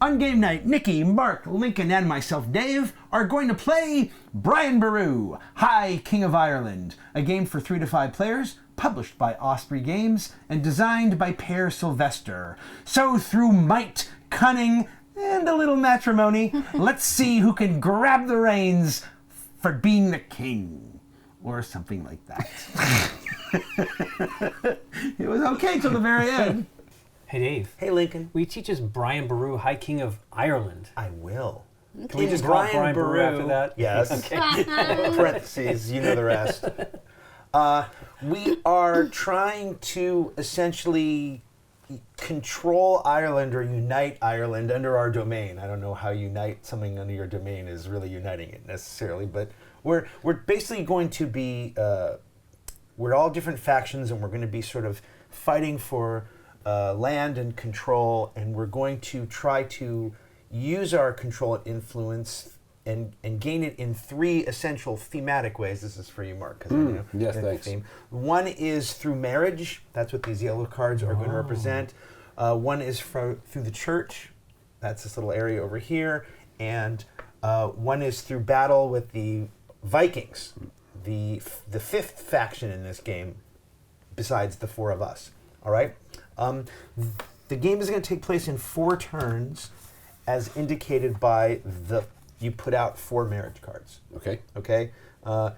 On game night, Nikki, Mark, Lincoln, and myself, Dave, are going to play Brian Boru, High King of Ireland, a game for 3 to 5 players, published by Osprey Games and designed by Peer Sylvester. So through might, cunning, and a little matrimony, let's see who can grab the reins for being the king. Or something like that. It was okay till the very end. Hey, Dave. Hey, Lincoln. Will you teach us Brian Boru, High King of Ireland? I will. Can we just call it Brian Boru after that? Yes. Okay. Parentheses, you know the rest. We are trying to essentially control Ireland or unite Ireland under our domain. I don't know how unite something under your domain is really uniting it necessarily, but we're basically going to be, we're all different factions, and we're going to be sort of fighting for land and control, and we're going to try to use our control and influence and gain it in 3 essential thematic ways. This is for you, Mark. Yes, thanks. Theme. One is through marriage. That's what these yellow cards are going to represent. One is through the church. That's this little area over here. And one is through battle with the Vikings, the 5th faction in this game, besides the 4 of us. All right? The game is going to take place in 4 turns, as indicated by you put out 4 marriage cards. Okay. Okay?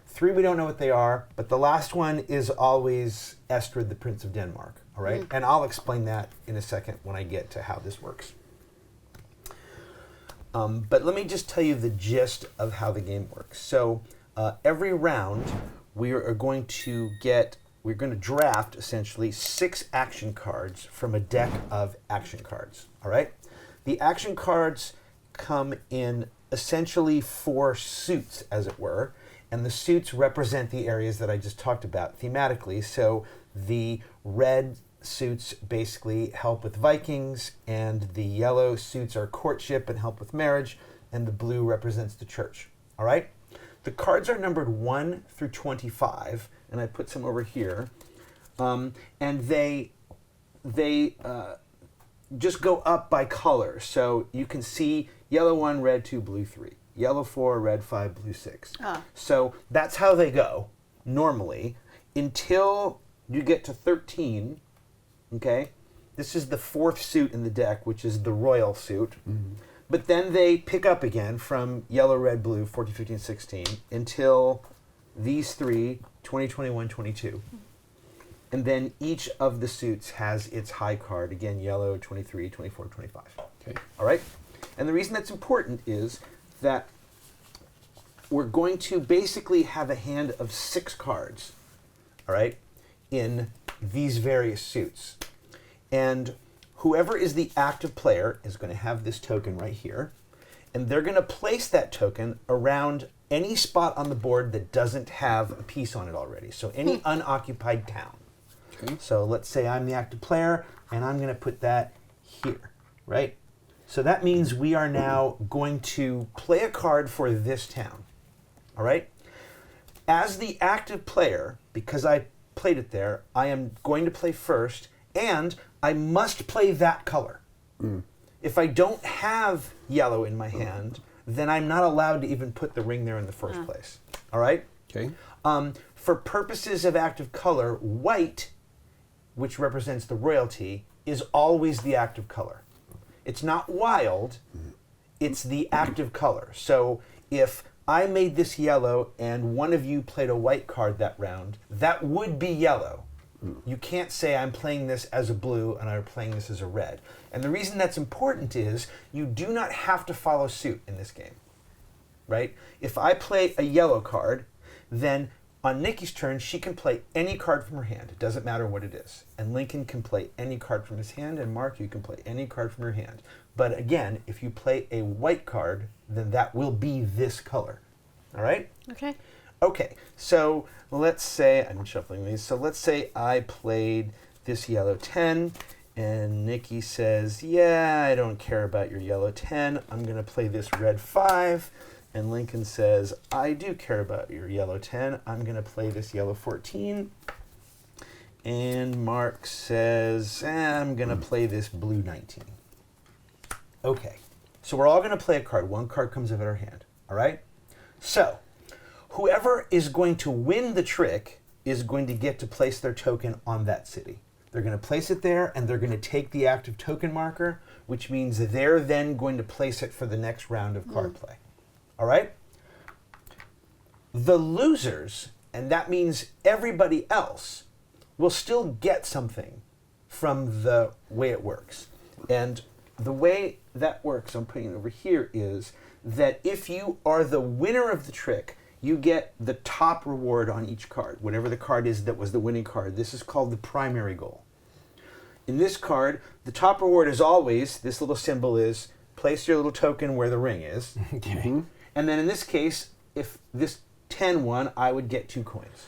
3 we don't know what they are, but the last one is always Estrid, the Prince of Denmark. All right? And I'll explain that in a second when I get to how this works. But let me just tell you the gist of how the game works. So every round we're going to draft essentially 6 action cards from a deck of action cards. All right? The action cards come in essentially 4 suits, as it were, and the suits represent the areas that I just talked about thematically. So the red suits basically help with Vikings, and the yellow suits are courtship and help with marriage, and the blue represents the church. All right? The cards are numbered 1 through 25, and I put some over here, and they just go up by color. So you can see yellow 1, red 2, blue 3. Yellow 4, red 5, blue 6. So that's how they go, normally, until you get to 13, okay? This is the 4th suit in the deck, which is the royal suit. Mm-hmm. But then they pick up again from yellow, red, blue, 14, 15, 16, until these 3, 20, 21, 22. And then each of the suits has its high card, again, yellow, 23, 24, 25. Okay. All right? And the reason that's important is that we're going to basically have a hand of 6 cards, all right, in these various suits. And whoever is the active player is going to have this token right here, and they're going to place that token around any spot on the board that doesn't have a piece on it already, so any unoccupied town. Okay. So let's say I'm the active player, and I'm going to put that here, right? So that means we are now going to play a card for this town, all right? As the active player, because I played it there, I am going to play first, and I must play that color. If I don't have yellow in my hand, then I'm not allowed to even put the ring there in the first place, all right? Okay. For purposes of active color, white, which represents the royalty, is always the active color. It's not wild, it's the active color. So if I made this yellow and one of you played a white card that round, that would be yellow. You can't say I'm playing this as a blue and I'm playing this as a red. And the reason that's important is you do not have to follow suit in this game, right? If I play a yellow card, then on Nikki's turn, she can play any card from her hand. It doesn't matter what it is. And Lincoln can play any card from his hand, and Mark, you can play any card from your hand. But again, if you play a white card, then that will be this color. All right? Okay. Okay, so let's say, I'm shuffling these, so let's say I played this yellow 10, and Nikki says, yeah, I don't care about your yellow 10, I'm going to play this red 5, and Lincoln says, I do care about your yellow 10, I'm going to play this yellow 14, and Mark says, I'm going to play this blue 19. Okay, So we're all going to play a card. One card comes out of our hand. All right? So whoever is going to win the trick is going to get to place their token on that city. They're going to place it there, and they're going to take the active token marker, which means they're then going to place it for the next round of card play. All right? The losers, and that means everybody else, will still get something from the way it works. And the way that works, I'm putting it over here, is that if you are the winner of the trick, you get the top reward on each card. Whatever the card is that was the winning card. This is called the primary goal. In this card, the top reward is always, this little symbol is, place your little token where the ring is. Okay. And then in this case, if this 10 won, I would get 2 coins.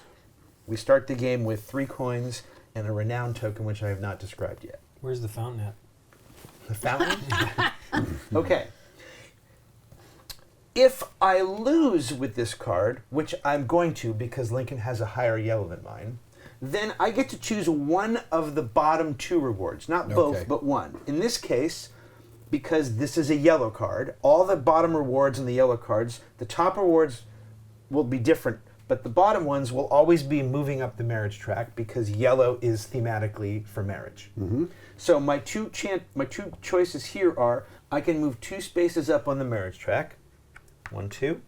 We start the game with 3 coins and a renown token, which I have not described yet. Where's the fountain at? The fountain? Okay. If I lose with this card, which I'm going to because Lincoln has a higher yellow than mine, then I get to choose one of the bottom 2 rewards. Not both, but one. In this case, because this is a yellow card, all the bottom rewards on the yellow cards, the top rewards will be different, but the bottom ones will always be moving up the marriage track because yellow is thematically for marriage. So my two choices here are I can move 2 spaces up on the marriage track, 1, 2,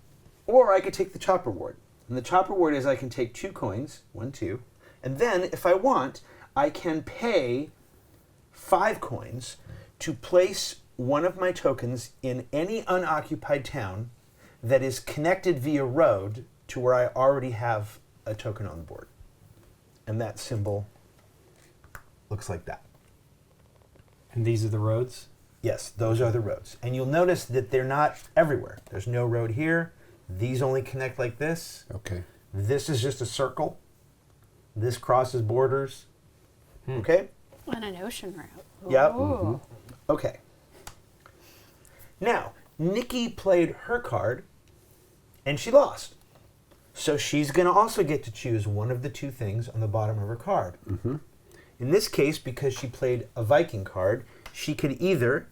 or I could take the top reward. And the top reward is I can take 2 coins, 1, 2, and then if I want, I can pay 5 coins to place one of my tokens in any unoccupied town that is connected via road to where I already have a token on the board. And that symbol looks like that. And these are the roads? Yes, those are the roads. And you'll notice that they're not everywhere. There's no road here. These only connect like this. Okay. This is just a circle. This crosses borders. Okay? On an ocean route. Yep. Ooh. Okay. Now, Nikki played her card, and she lost. So she's going to also get to choose one of the 2 things on the bottom of her card. In this case, because she played a Viking card, she could either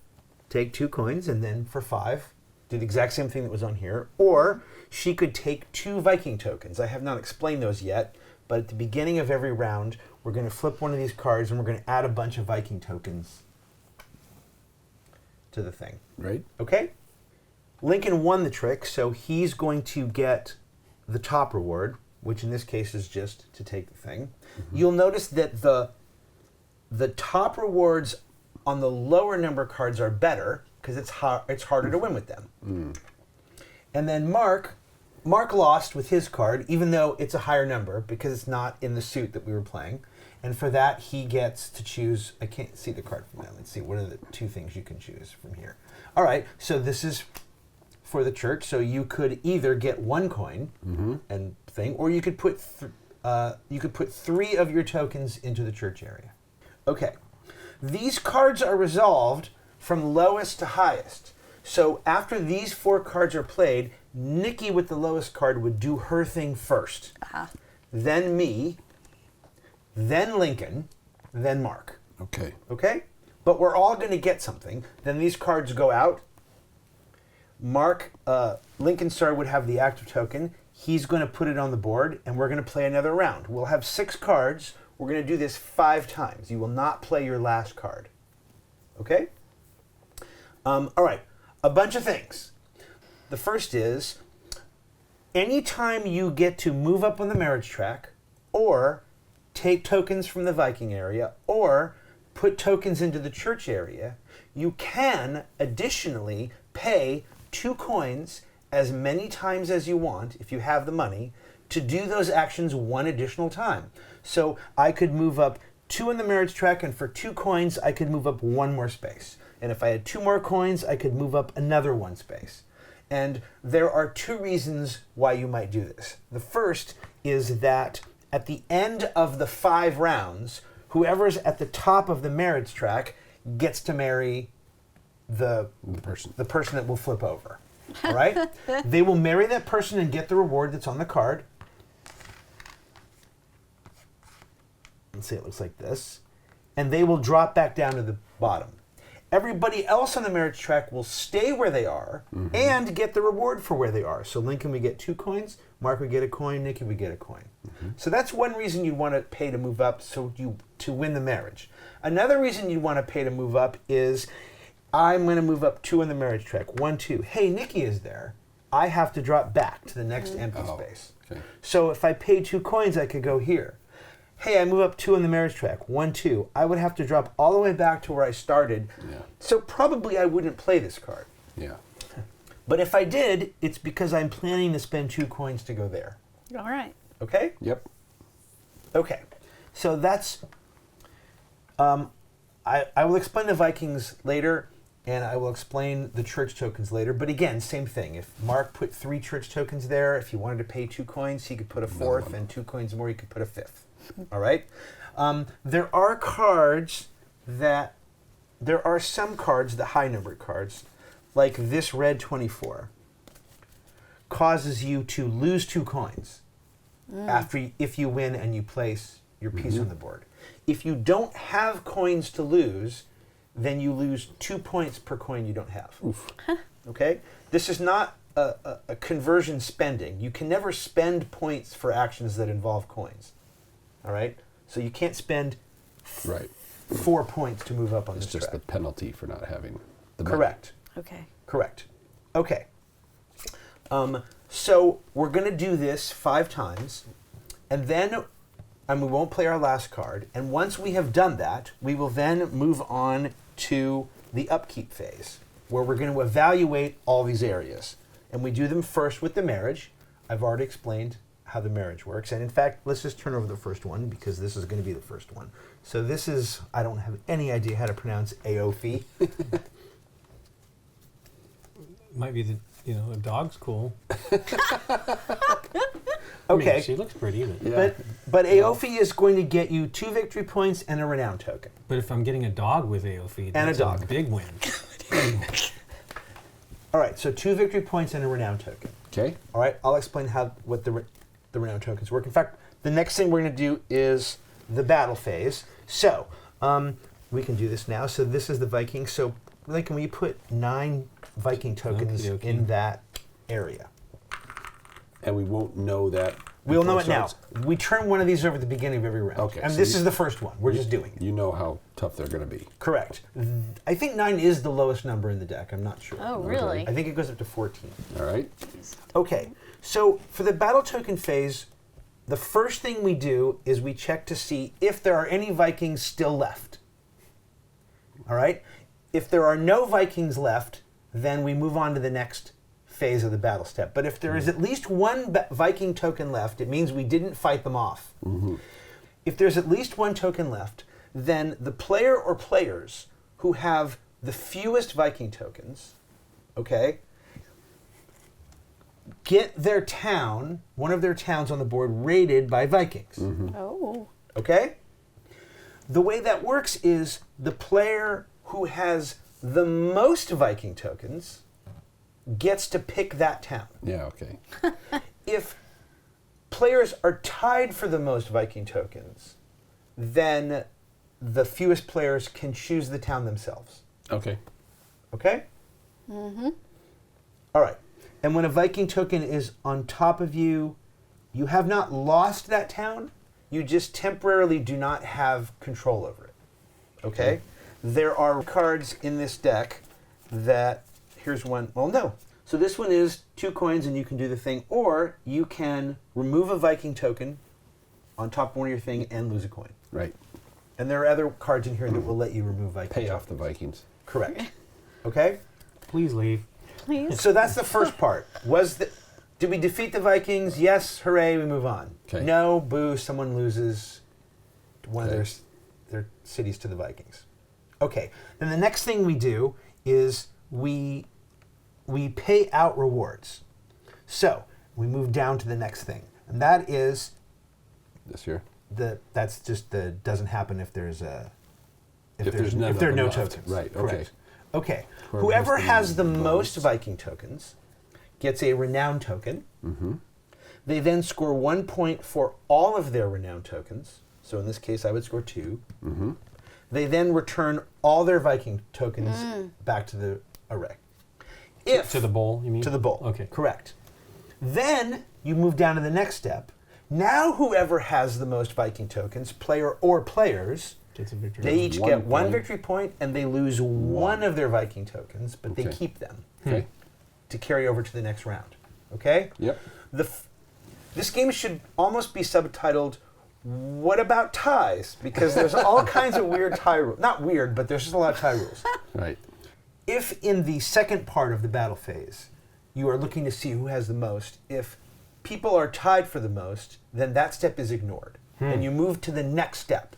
take 2 coins and then for 5 do the exact same thing that was on here, or she could take 2 Viking tokens. I have not explained those yet, but at the beginning of every round, we're going to flip one of these cards and we're going to add a bunch of Viking tokens to the thing. Right. Okay? Lincoln won the trick, so he's going to get the top reward, which in this case is just to take the thing. You'll notice that the top rewards on the lower number cards are better because it's harder to win with them. And then Mark lost with his card, even though it's a higher number because it's not in the suit that we were playing. And for that, he gets to choose. I can't see the card from that. Let's see. What are the 2 things you can choose from here? All right. So this is for the church. So you could either get 1 coin and thing, or you could put 3 of your tokens into the church area. Okay. These cards are resolved from lowest to highest. So after these 4 cards are played, Nikki with the lowest card would do her thing first. Then me, then Lincoln, then Mark. Okay. Okay? But we're all going to get something. Then these cards go out. Lincoln's star would have the active token. He's going to put it on the board, and we're going to play another round. We'll have 6 cards. We're going to do this 5 times. You will not play your last card. Okay? All right. A bunch of things. The first is, anytime you get to move up on the marriage track, or take tokens from the Viking area, or put tokens into the church area, you can additionally pay 2 coins as many times as you want, if you have the money, to do those actions 1 additional time. So I could move up 2 in the marriage track, and for 2 coins, I could move up 1 more space. And if I had 2 more coins, I could move up another 1 space. And there are 2 reasons why you might do this. The first is that at the end of the 5 rounds, whoever's at the top of the marriage track gets to marry the person that will flip over. All right? They will marry that person and get the reward that's on the card. Let's see, it looks like this. And they will drop back down to the bottom. Everybody else on the marriage track will stay where they are and get the reward for where they are. So Lincoln would get 2 coins, Mark would get a coin, Nikki would get a coin. So that's one reason you'd want to pay to move up, to win the marriage. Another reason you'd want to pay to move up is, I'm going to move up 2 on the marriage track. 1, 2. Hey, Nikki is there. I have to drop back to the next empty space. Okay. So if I pay 2 coins, I could go here. Hey, I move up 2 on the marriage track. 1, 2. I would have to drop all the way back to where I started. Yeah. So probably I wouldn't play this card. Yeah. But if I did, it's because I'm planning to spend 2 coins to go there. All right. Okay? Yep. Okay. So that's... I will explain the Vikings later, and I will explain the church tokens later. But again, same thing. If Mark put 3 church tokens there, if he wanted to pay 2 coins, he could put a 4th, and 2 coins more, he could put a 5th. All right? There are cards that... There are some cards, the high-numbered cards, like this red 24, causes you to lose 2 coins if you win and you place your piece on the board. If you don't have coins to lose, then you lose 2 points per coin you don't have. Oof. Okay? This is not a conversion spending. You can never spend points for actions that involve coins. All right? So you can't spend Right. 4 points to move up on It's this just track. the penalty for not having the money. Correct. Okay. Correct. Okay. So we're going to do this 5 times, and then we won't play our last card. And once we have done that, we will then move on to the upkeep phase, where we're going to evaluate all these areas. And we do them first with the marriage. I've already explained how the marriage works. And in fact, let's just turn over the first one, because this is going to be the first one. So this is, I don't have any idea how to pronounce Aofi. Might be a dog's cool. Okay. I mean, she looks pretty, but, Yeah. But Aofi is going to get you 2 victory points and a renown token. but if I'm getting a dog with Aofi, And a that's dog. a big win. All right, so 2 victory points and a renown token. Okay. All right, I'll explain what the renown tokens work. In fact, the next thing we're going to do is the battle phase. So we can do this now. So this is the Vikings. So Lincoln, will you put 9 Viking tokens Okey-dokey. in that area? And we won't know that. We'll know before it now. starts? We turn one of these over at the beginning of every round. Okay, And so this you- is the first one. We're just doing it. You know how tough they're going to be. Correct. I think 9 is the lowest number in the deck. I'm not sure. Oh, really? I think it goes up to 14. All right. Okay, so for the battle token phase, the first thing we do is we check to see if there are any Vikings still left. All right? If there are no Vikings left, then we move on to the next phase of the battle step. But if there is at least 1 Viking token left, it means we didn't fight them off. If there's at least 1 token left, then the player or players who have the fewest Viking tokens, okay, get their town, one of their towns on the board, raided by Vikings. Oh. Okay? The way that works is the player who has the most Viking tokens gets to pick that town. Yeah, okay. If players are tied for the most Viking tokens, then the fewest players can choose the town themselves. Okay. Okay? Mm-hmm. All right. And when a Viking token is on top of you, you have not lost that town. You just temporarily do not have control over it. Okay? There are cards in this deck that, here's one. Well, no. So this one is 2 coins and you can do the thing. Or you can remove a Viking token on top of one of your thing and lose a coin. Right. And there are other cards in here that will let you remove Viking Pay tokens. off the Vikings. Correct. Okay? Please leave. Please. So that's the first part. Did we defeat the Vikings? Yes, hooray, we move on. Okay. No, boo, someone loses one Okay. of their cities to the Vikings. Okay, then the next thing we do is we pay out rewards. So we move down to the next thing, and that is This year. that's just the doesn't happen if there's If there's none if of there are them no left. tokens. Right, okay. Correct. Okay. Whoever Whoever has has the the most most. Viking tokens gets a renown token. Mm-hmm. They then score 1 point for all of their renown tokens. So in this case, I would score 2. Mm-hmm. They then return all their Viking tokens back to the array. If To the bowl, you mean? To the bowl. Okay. Correct. Then you move down to the next step. Now whoever has the most Viking tokens, player or players, Gets a victory. they each One get one point. victory point and they lose one of their Viking tokens, but they Okay. keep them Okay. to carry over to the next round. Okay? Yep. This game should almost be subtitled, What About Ties? Because there's all kinds of weird tie rules. Not weird, but there's just a lot of tie rules. Right. If in the second part of the battle phase, you are looking to see who has the most, if people are tied for the most, then that step is ignored. And you move to the next step.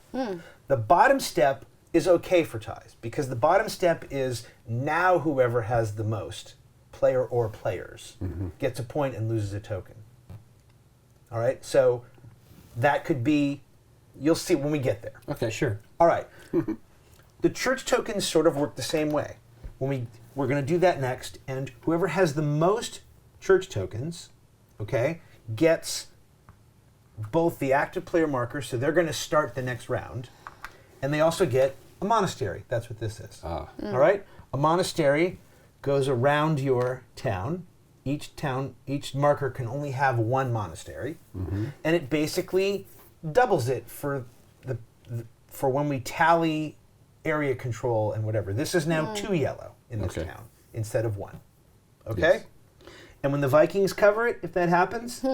The bottom step is okay for ties, because the bottom step is now whoever has the most, player or players, gets a point and loses a token. All right? So that could be, you'll see when we get there. Okay. Sure. All right. The church tokens sort of work the same way. We're going to do that next, and whoever has the most church tokens, okay, gets both the active player marker, so they're going to start the next round, and they also get a monastery. That's what this is. Ah. All right? A monastery goes around your town. Each marker can only have one monastery, and it basically doubles it for for when we tally area control and whatever. This is now 2 yellow in this Okay. town instead of 1. Okay? Yes. And when the Vikings cover it, if that happens,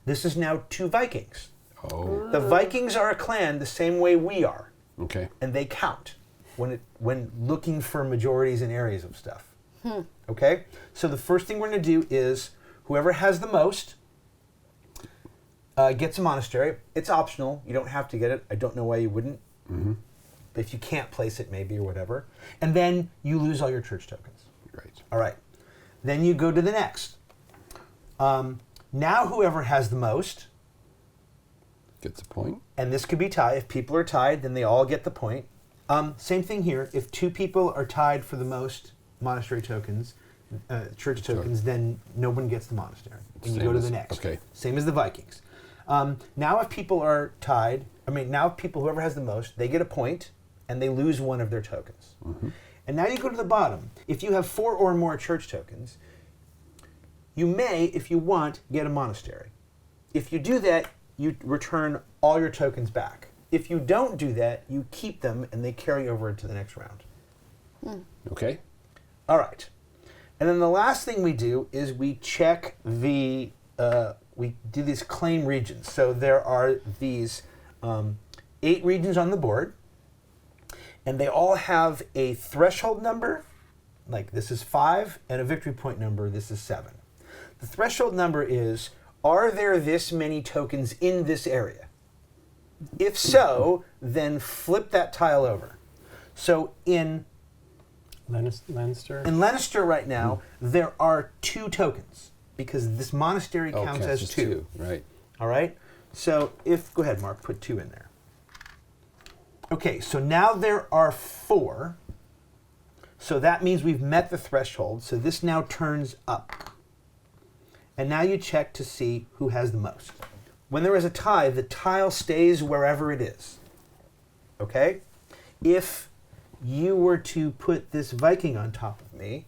this is now 2 Vikings. Oh. The Vikings are a clan the same way we are, Okay. and they count when looking for majorities in areas of stuff. Okay? So the first thing we're going to do is whoever has the most gets a monastery. It's optional. You don't have to get it. I don't know why you wouldn't. But if you can't place it, maybe, or whatever. And then you lose all your church tokens. Right. All right. Then you go to the next. Now whoever has the most, Gets a point. and this could be tied. If people are tied, then they all get the point. Same thing here. If 2 people are tied for the most monastery tokens, church tokens, then no one gets the monastery. And you Same go to as- the next. okay. Same as the Vikings. Now if people are tied, now if people, whoever has the most, they get a point, and they lose one of their tokens. And now you go to the bottom. If you have 4 or more church tokens, you may, if you want, get a monastery. If you do that, you return all your tokens back. If you don't do that, you keep them and they carry over into the next round. Okay. All right. And then the last thing we do is we check we do these claim regions. So there are these 8 regions on the board, and they all have a threshold number, like this is 5, and a victory point number, this is 7. The threshold number is, are there this many tokens in this area? If so, then flip that tile over. So in Lannister. Lannister right now, there are 2 tokens, because this monastery Oh, counts as 2. Right. All right? So go ahead, Mark, put 2 in there. Okay, so now there are 4. So that means we've met the threshold. So this now turns up. And now you check to see who has the most. When there is a tie, the tile stays wherever it is. Okay? If you were to put this Viking on top of me,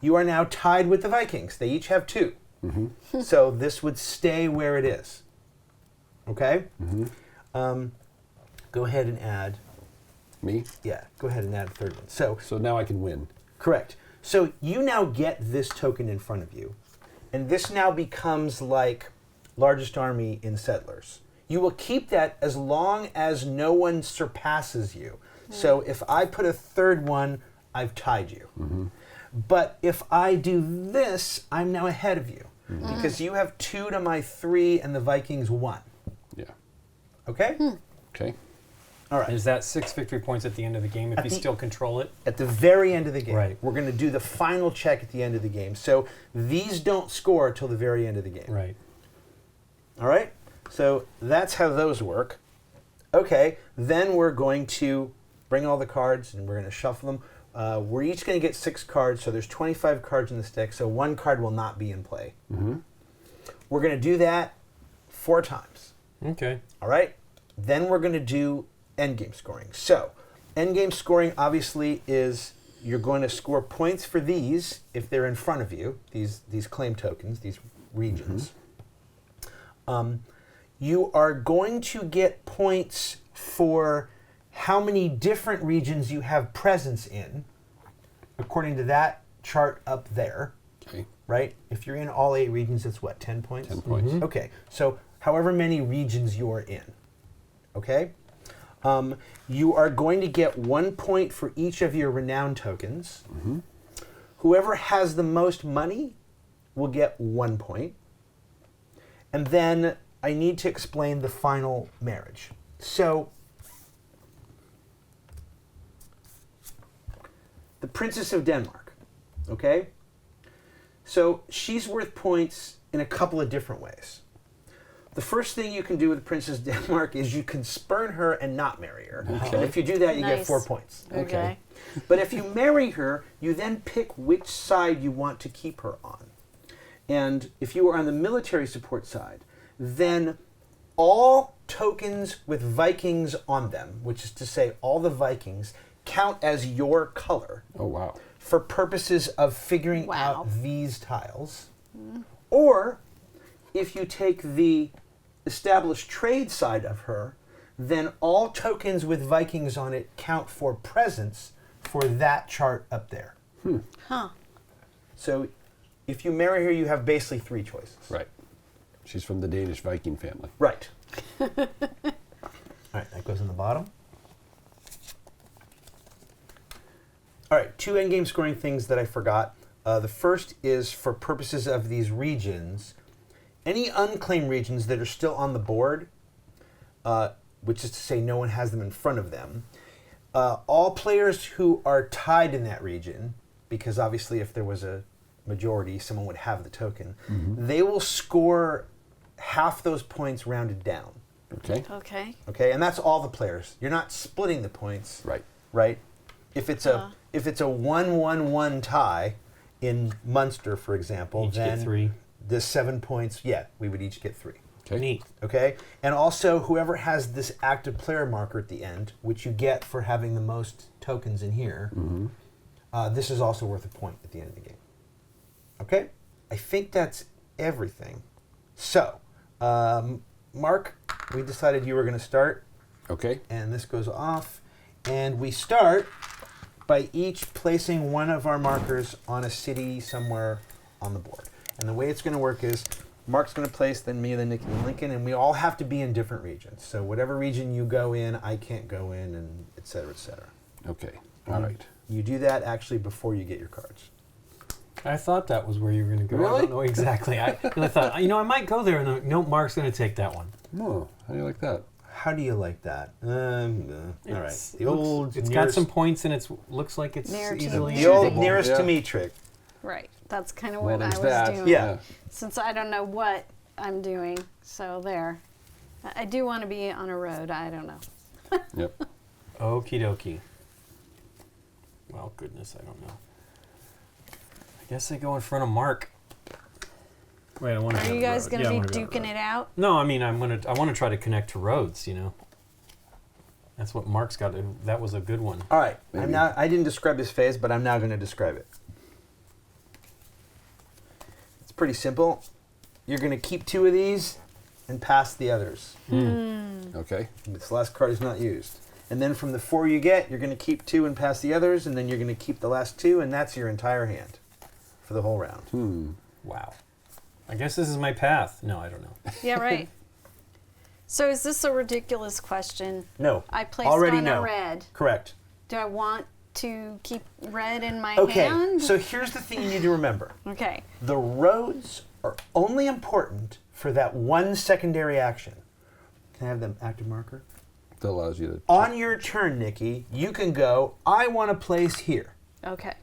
you are now tied with the Vikings. They each have 2. So this would stay where it is. Okay? Go ahead and add. Me? Yeah, go ahead and add a 3rd one. So, So now I can win. correct. So you now get this token in front of you. And this now becomes like largest army in Settlers. You will keep that as long as no one surpasses you. So if I put a 3rd one, I've tied you. But if I do this, I'm now ahead of you. Because you have 2 to my 3 and the Vikings 1. Yeah. Okay? Okay. All right. Is that 6 victory points at the end of the game if At you the- still control it? At the very end of the game. Right. We're going to do the final check at the end of the game. So these don't score until the very end of the game. Right. All right? So that's how those work. Okay, then we're going to bring all the cards and we're going to shuffle them. We're each going to get 6 cards, so there's 25 cards in this deck, so 1 card will not be in play. We're going to do that 4 times. Okay. All right? Then we're going to do endgame scoring. So, endgame scoring obviously is you're going to score points for these if they're in front of you, these claim tokens, these regions. You are going to get points for how many different regions you have presence in, according to that chart up there, Okay. right? If you're in all 8 regions, it's what, 10 points? 10 points. Okay, so however many regions you're in, okay? You are going to get 1 point for each of your renown tokens. Whoever has the most money will get 1 point. And then I need to explain the final marriage. So, the Princess of Denmark, okay? So she's worth points in a couple of different ways. The first thing you can do with Princess Denmark is you can spurn her and not marry her. Okay. And if you do that, you get Nice. 4 points. Okay. But if you marry her, you then pick which side you want to keep her on. And if you are on the military support side, then all tokens with Vikings on them, which is to say all the Vikings, count as your color Oh, wow. for purposes of figuring Wow. out these tiles. Or if you take the established trade side of her, then all tokens with Vikings on it count for presence for that chart up there. Huh. So if you marry her, you have basically 3 choices. Right. She's from the Danish Viking family. Right. All right, that goes in the bottom. All right, 2 endgame scoring things that I forgot. The first is for purposes of these regions, any unclaimed regions that are still on the board, which is to say no one has them in front of them, all players who are tied in that region, because obviously if there was a majority, someone would have the token, they will score half those points rounded down. Okay. Okay. Okay, and that's all the players. You're not splitting the points, Right. right? If it's a 1-1-1 tie in Munster, for example, Each get then 3. the 7 points, yeah, we would each get 3. Okay. Neat. Okay, and also whoever has this active player marker at the end, which you get for having the most tokens in here, this is also worth a point at the end of the game. Okay, I think that's everything. So, Mark, we decided you were going to start, Okay. and this goes off, and we start by each placing one of our markers on a city somewhere on the board. And the way it's going to work is Mark's going to place, then me, then Nikki, and Lincoln, and we all have to be in different regions. So whatever region you go in, I can't go in, and et cetera, et cetera. Okay. All right. You do that actually before you get your cards. I thought that was where you were going to go. I Really? don't know exactly. I thought, I might go there, and then, no, Mark's going to take that one. Oh, how do you like that? How do you like that? All right. It's- The old It's got nearest, some points, and it looks like it's Near to easily the old achievable. nearest Yeah. to me trick. Right. That's kind of Well, what I there's was that. doing. Yeah. Since I don't know what I'm doing, so there. I do want to be on a road. I don't know. Yep. Okie dokie. Well, goodness, I don't know. I guess I go in front of Mark. Wait, I want to. Are you guys going to be duking it out? No, I mean I want to try to connect to roads. That's what Mark's got. That was a good one. All right. Maybe. I didn't describe his phase, but I'm now going to describe it. It's pretty simple. You're going to keep 2 of these and pass the others. Okay. This last card is not used. And then from the 4 you get, you're going to keep 2 and pass the others, and then you're going to keep the last 2, and that's your entire hand for the whole round. Wow. I guess this is my path. No, I don't know. Yeah, right. So is this a ridiculous question? No. I placed Already on no. a red. Correct. Do I want to keep red in my Okay, hand? so here's the thing you need to remember. Okay. The roads are only important for that one secondary action. Can I have the active marker? That allows you to. On your turn, Nikki, you can go, I want to place here. Okay.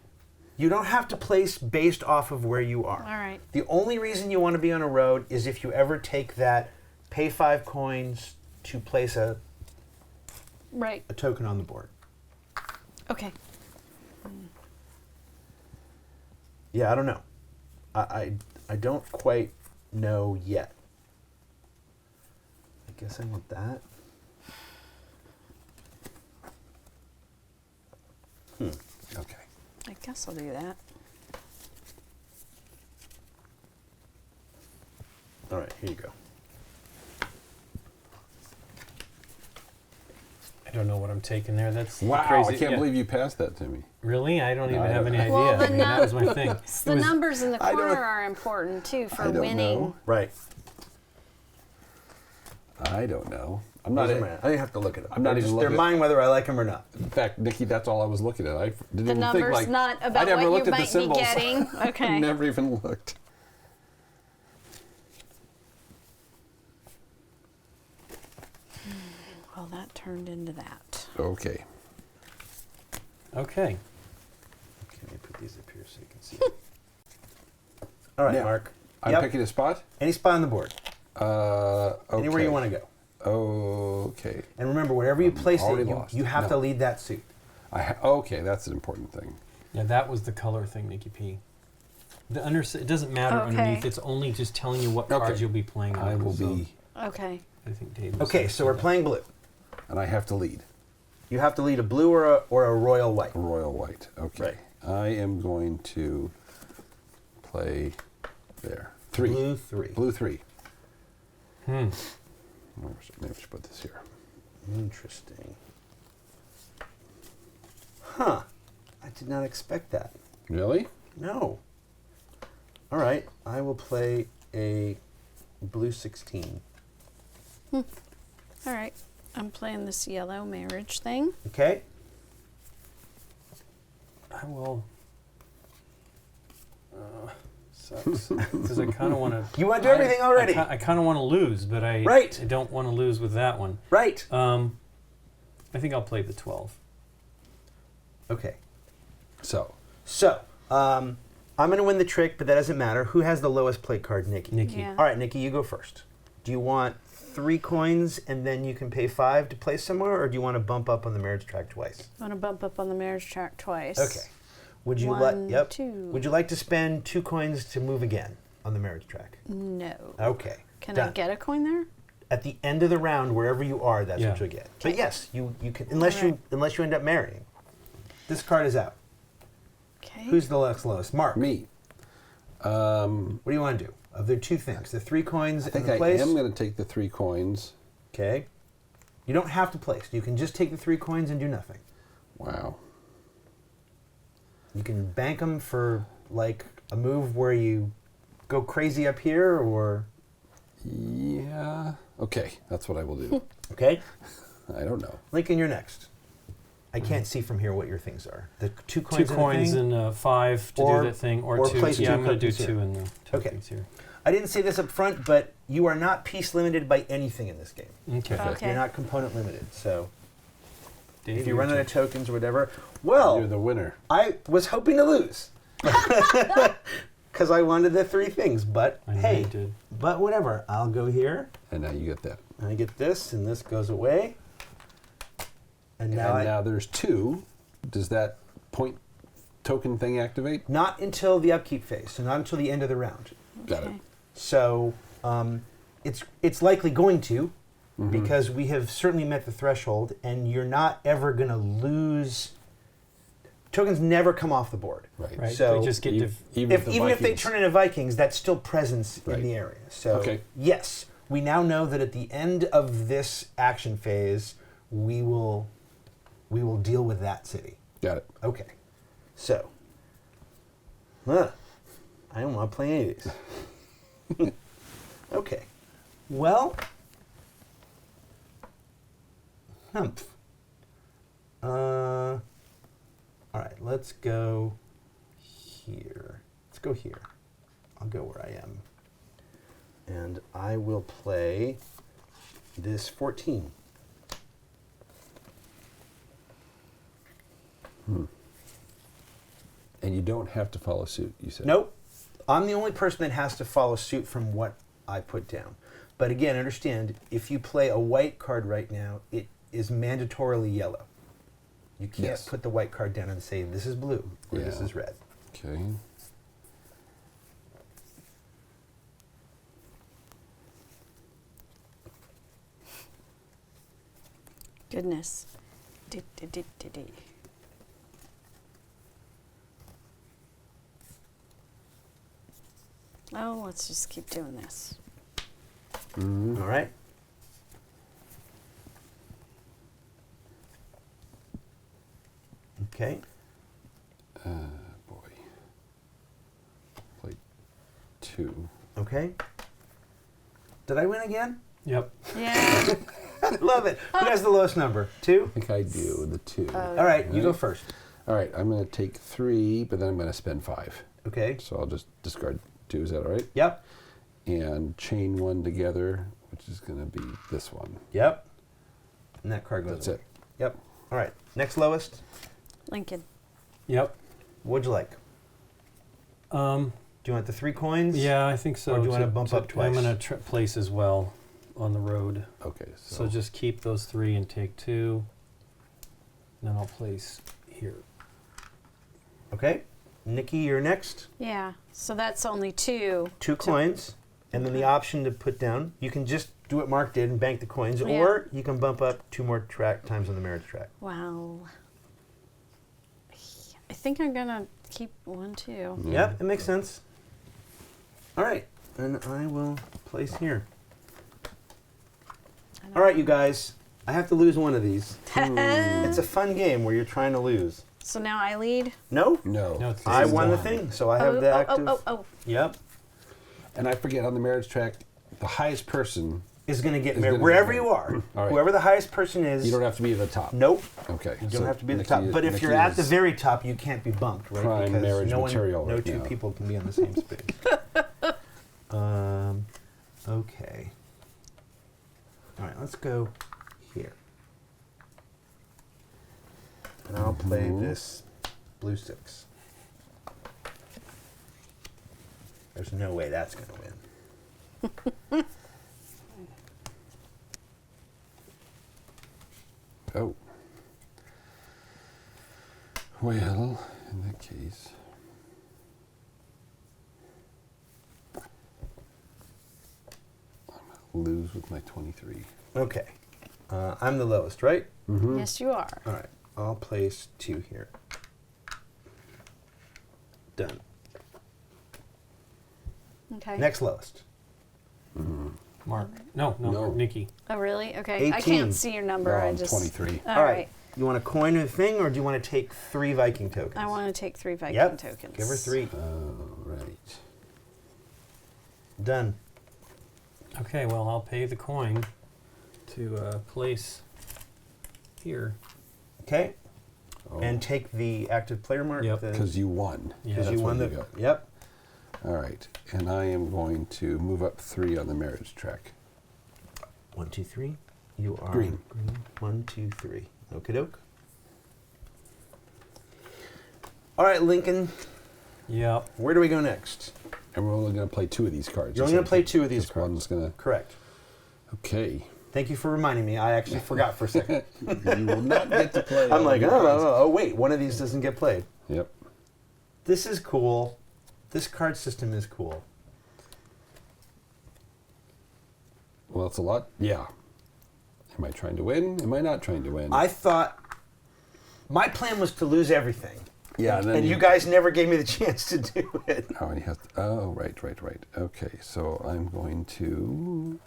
You don't have to place based off of where you are. All right. The only reason you want to be on a road is if you ever take that pay 5 coins to place a Right. token on the board. Okay. Yeah, I don't know. I don't quite know yet. I guess I want that. Okay. I guess I'll do that. All right, here you go. I don't know what I'm taking there. That's Wow, crazy. I can't Yeah. believe you passed that to me. Really? I don't No, even I have don't- any idea. Well, the I mean, that was my thing. The numbers in the I don't- corner are important too for I don't winning. know. Right. I don't know. I'm not. These are mine. I didn't have to look at them. I'm not even They're looking at- mine whether I like them or not. In fact, Nikki, that's all I was looking at. I didn't The even numbers, think like not I about never what looked you at the might be symbols. getting. Okay. Never even looked. Well, that turned into that. Okay. Okay. Okay, let me put these up here so you can see. All right, Now, Mark. I'm Yep. picking a spot. Any spot on the board. Okay. Anywhere you want to go. Okay. And remember, wherever you place already it, lost. you have No. to lead that suit. Okay, that's an important thing. Yeah, that was the color thing, Nikki P. The it doesn't matter Okay. underneath. It's only just telling you what cards Okay. you'll be playing. I on, will so be, Okay. I think Dave. Okay, so we're playing blue. and I have to lead. You have to lead a blue or a royal white. A royal white. Okay. Right. I am going to play there. 3. Blue 3. Blue 3. Hmm. Maybe I should put this here. Interesting. Huh. I did not expect that. Really? No. All right. I will play a blue 16. All right. I'm playing this yellow marriage thing. Okay? I will. Sucks. Because I kind of want to. You want to do everything already. I kind of want to lose, but I Right. I don't want to lose with that one. Right. I think I'll play the 12. Okay. So, So, I'm going to win the trick, but that doesn't matter. Who has the lowest play card? Nikki. Nikki. Yeah. All right, Nikki, you go first. Do you want 3 coins and then you can pay 5 to play somewhere, or do you want to bump up on the marriage track twice? I want to bump up on the marriage track twice. Okay. Would you One, Yep. 2. Would you like to spend 2 coins to move again on the marriage track? No. Okay. Can done. I get a coin there? At the end of the round, wherever you are, that's Yeah. what you'll get. But yes, you can unless you end up marrying. This card is out. Okay. Who's the lowest? Mark. me. What do you want to do? Of the 2 things, the 3 coins I think and the I place. am going to take the 3 coins. Okay. You don't have to place. You can just take the 3 coins and do nothing. Wow. You can bank them for like a move where you go crazy up here, or Yeah. Okay, that's what I will do. okay. I don't know. Lincoln, you're next. I can't see from here what your things are. The 2 Two coins. coins and and 5 to Or- do that thing, or or 2. place Yeah, 2 I'm going to do cookies 2 here. and the 2 Okay. cookies here. I didn't say this up front, but you are not piece limited by anything in this game. Okay. Okay. You're not component limited. So Dave, if you your run out turn. of tokens or whatever, well, You're the winner. I was hoping to lose because I wanted the 3 things. But I know hey, you did. but whatever. I'll go here. And now you get that. I get this, and this goes away. And now, And now there's 2. Does that point token thing activate? not until the upkeep phase, so not until the end of the round. Got it. Okay. So it's likely going to, Mm-hmm. because we have certainly met the threshold, and you're not ever going to lose. Tokens never come off the board. Right. Right. So they just get Even, to. even, If, the even if they Vikings- turn into Vikings, that's still presence Right. in the area. So Okay. yes, we now know that at the end of this action phase, we will deal with that city. Got it. Okay. So, I don't want to play any of these. Okay. Well, humph. All right, let's go here. Let's go here. I'll go where I am. And I will play this 14. And you don't have to follow suit, you said. Nope. I'm the only person that has to follow suit from what I put down. But again, understand, if you play a white card right now, it is mandatorily yellow. You can't Yes. put the white card down and say, this is blue, or this Yeah. is red. Okay. Goodness. Di-di-di-di-di. Oh, let's just keep doing this. All right. Okay. Boy. Play 2. Okay. Did I win again? Yep. Yeah. I love it. Who has the lowest number? 2? I think I do, the 2. Oh, All right, you go first. All right, I'm going to take 3, but then I'm going to spend 5. Okay. So I'll just discard 2. Is that all right? Yep. And chain 1 together, which is going to be this one. Yep. And that card goes That's away. it. Yep. All right. Next lowest. Lincoln. Yep. What'd you like? Do you want the 3 coins? Yeah, I think so. Or do you want to bump up twice? I'm going to place as well on the road. Okay, So just keep those 3 and take 2. And then I'll place here. Okay. Nikki, you're next. Yeah. So that's only 2. 2 coins. And then the option to put down, you can just do what Mark did and bank the coins, Yeah. or you can bump up 2 more track times on the marriage track. Wow. I think I'm gonna keep 1 too. Yep, it makes sense. All right. And I will place here. All right, you guys. I have to lose one of these. It's a fun game where you're trying to lose. So now I lead. No? No. No, it's I this is won the done. thing, so I have the active. Oh. Yep. And I forget, on the marriage track, the highest person, Is going to get Is married gonna wherever get you are. All right. Whoever the highest person is. you don't have to be at the top. Nope. Okay. You so don't have to be at the Nikki top. But if Nikki you're at the is- very top, you can't be bumped, right? Prime because marriage no material no right 2 now. people can be on the same space. Okay. All right, let's go here. And I'll play this blue 6. There's no way that's going to win. Oh. Well, in that case. I'm going to lose with my 23. Okay. I'm the lowest, right? Yes, you are. All right. I'll place 2 here. Done. Okay. Next lowest. Mark. No, No. Nikki. Oh, really? Okay. I 18. can't see your number. No, I I'm just. 23. All right. You want to coin a thing, or do you want to take 3 Viking tokens? I want to take 3 Viking Yep. tokens. Give her 3. All right. Done. Okay, well, I'll pay the coin to place here. Okay. Oh, And take the active player mark. Yep. because you won. Yeah, Because That's you won what the. got. Yep. All right. And I am going to move up 3 on the marriage track. 1, 2, 3. You are Green. 1, 2, 3. Okie doke. All right, Lincoln. Yep. Where do we go next? And we're only going to play 2 of these cards. You're only going to play 2 of these Just cards. one's going to. Correct. Okay. Thank you for reminding me. I actually forgot for a second. You will not get to play. I'm all like, of oh, your cards. oh, wait, one of these doesn't get played. Yep. This is cool. This card system is cool. Well, it's a lot. Yeah. Am I trying to win? Am I not trying to win? I thought my plan was to lose everything. Yeah, And you guys never gave me the chance to do it. Oh, and he has. Oh, right. Okay, so I'm going to.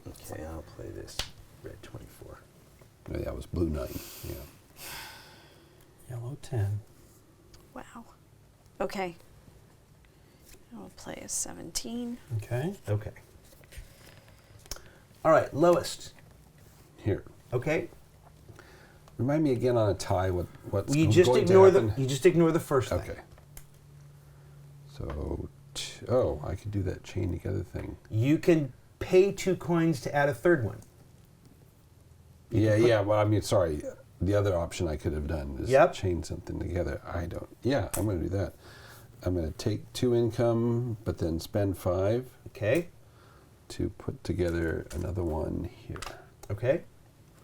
Okay, I'll play this red 24. Oh, that was blue 9. Yeah. Yellow 10. Wow. Okay. I'll play a 17. Okay. Okay. All right, lowest. Here. Okay. Remind me again on a tie what's You going just to ignore happen. the. You just ignore the first thing. Okay. So, oh, I could do that chain together thing. You can pay 2 coins to add a third one. Yeah. Well, I mean, sorry. The other option I could have done is Yep. chain something together. I don't. Yeah, I'm going to do that. I'm going to take 2 income, but then spend 5 Okay. to put together another one here. Okay.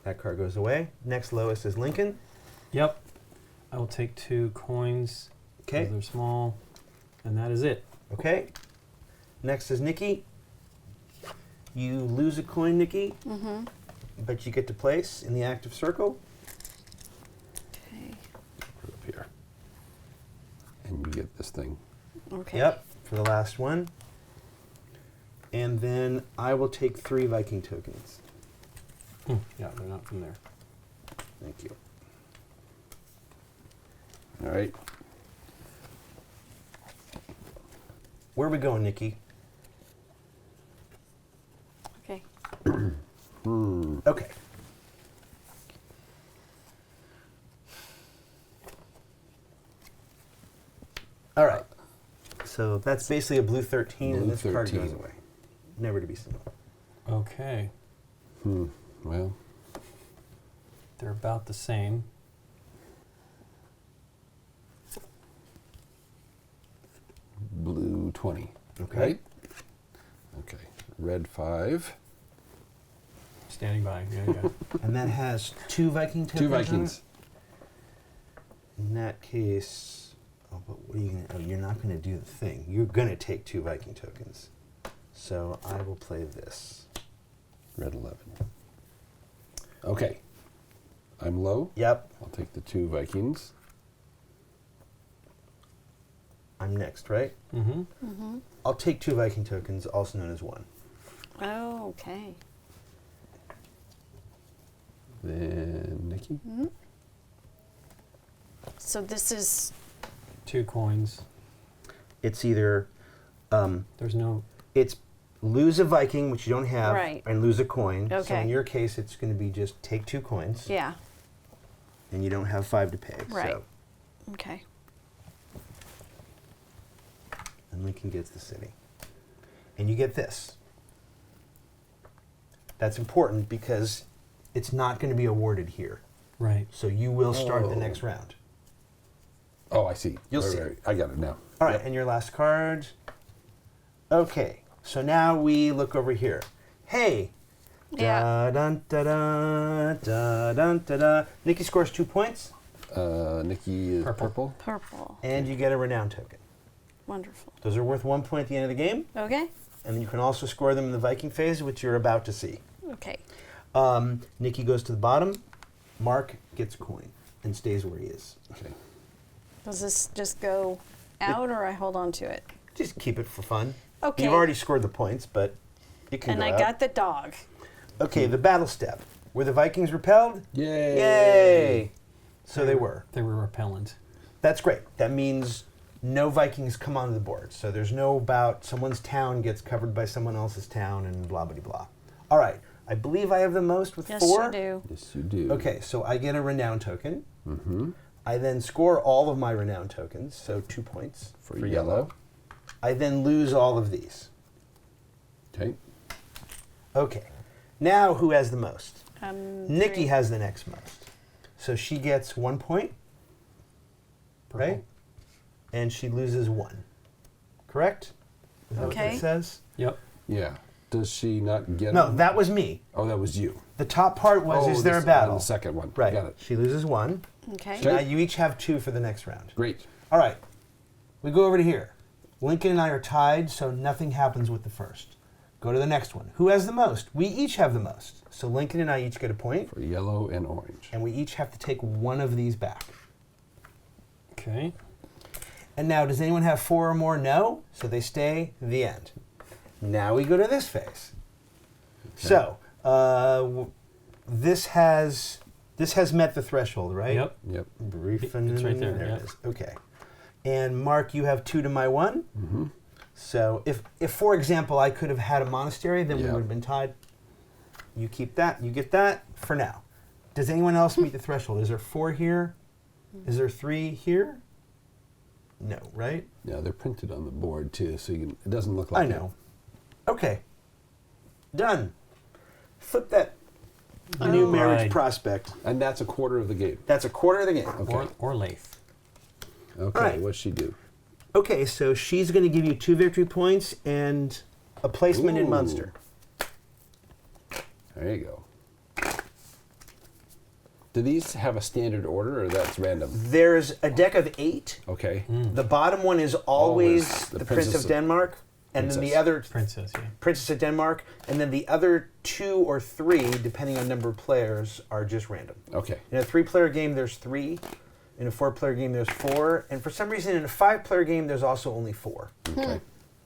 That card goes away. Next lowest is Lincoln. Yep. I will take 2 coins. Okay. They're small. And that is it. Okay. Next is Nikki. You lose a coin, Nikki, Mm-hmm. but you get to place in the active circle. Okay. this thing. Okay. Yep, for the last one. And then I will take 3 Viking tokens. Yeah, they're not from there. Thank you. All right. Where are we going, Nikki? Okay. Okay. All right. So that's basically a blue 13, and Blue this card 13. goes away. Never to be seen. Okay. Well, They're about the same. blue 20. Okay. Right? Okay. Red 5. Standing by. Yeah. And that has 2 Viking tokens. 2 on it? Vikings. In that case, but what are you gonna? Oh, you're not gonna do the thing. You're gonna take 2 Viking tokens. So I will play this. Red 11. Okay. I'm low. Yep. I'll take the 2 Vikings. I'm next, right? Mm-hmm. I'll take 2 Viking tokens, also known as 1. Oh, okay. Then Nikki. So this is 2 coins. It's either There's no. it's lose a Viking, which you don't have, Right. and lose a coin. So Okay. in your case, it's going to be just take 2 coins, yeah. and you don't have 5 to pay. Right. So, Okay. and Lincoln gets the city, and you get this. That's important because it's not going to be awarded here. Right. So you will start the Oh. next round. Oh, I see. You'll Right, see. right. I got it now. All right, Yep. and your last card. Okay, so now we look over here. Hey. Yeah. Da, dun, da, da, da, dun, da, da. Nikki scores 2 points, Nikki is Purple. Purple. and you get a renown token. Wonderful. Those are worth 1 point at the end of the game, Okay. and you can also score them in the Viking phase, which you're about to see. Okay. Nikki goes to the bottom. Mark gets a coin and stays where he is. Okay. Does this just go out or I hold on to it? Just keep it for fun. Okay. You've already scored the points, but it can And go I out. got the dog. Okay, the battle step. Were the Vikings repelled? Yay! Yay! So they were. They were repellent. That's great. That means no Vikings come onto the board. So there's no about someone's town gets covered by someone else's town and blah, blah, blah. All right. I believe I have the most with Yes, 4. you do. Yes, you do. Okay, so I get a renown token. Mm-hmm. I then score all of my renown tokens, so 2 points For yellow. I then lose all of these. Okay. Okay. Now who has the most? Nikki 3. has the next most. So she gets 1 point, Purple. right? And she loses 1. Correct? Is that what Okay. it says? Yep. Yeah. Does she not get No, it? that was me. Oh, that was you. The top part was, Oh, is there a this- battle? The second one. Right. Got it. She loses 1. Okay. Okay. Now you each have 2 for the next round. Great. All right. We go over to here. Lincoln and I are tied, so nothing happens with the first. Go to the next one. Who has the most? We each have the most. So Lincoln and I each get a point, For yellow and orange. and we each have to take 1 of these back. Okay. And now, does anyone have 4 or more? No. So they stay. The end. Now we go to this phase. So this has met the threshold, right? Yep. Yep. Brief It's right there, There yeah. it is. Okay. And Mark, you have 2 to my 1. Mm-hmm. So if for example I could have had a monastery, then we Yeah. would have been tied. You keep that. You get that for now. Does anyone else meet the threshold? Is there 4 here? Is there 3 here? No, right? Yeah, they're printed on the board too, so you can, it doesn't look like I know. Okay. Done. Flip that new marriage Right. prospect. it. And that's a quarter of the game. That's a quarter of the game. Okay. Or Lathe. Okay, Right. what's she do? Okay, so she's going to give you 2 victory points and a placement in Ooh. Munster. There you go. Do these have a standard order or that's random? There's a deck of 8. Okay. The bottom one is always Always the the Prince Princess of Denmark, and then the Princess. other Princess, yeah. Princess of Denmark, and then the other 2 or 3, depending on number of players, are just random. Okay. In a 3-player game, there's 3. In a 4-player game, there's 4. And for some reason, in a 5-player game, there's also only 4. Okay.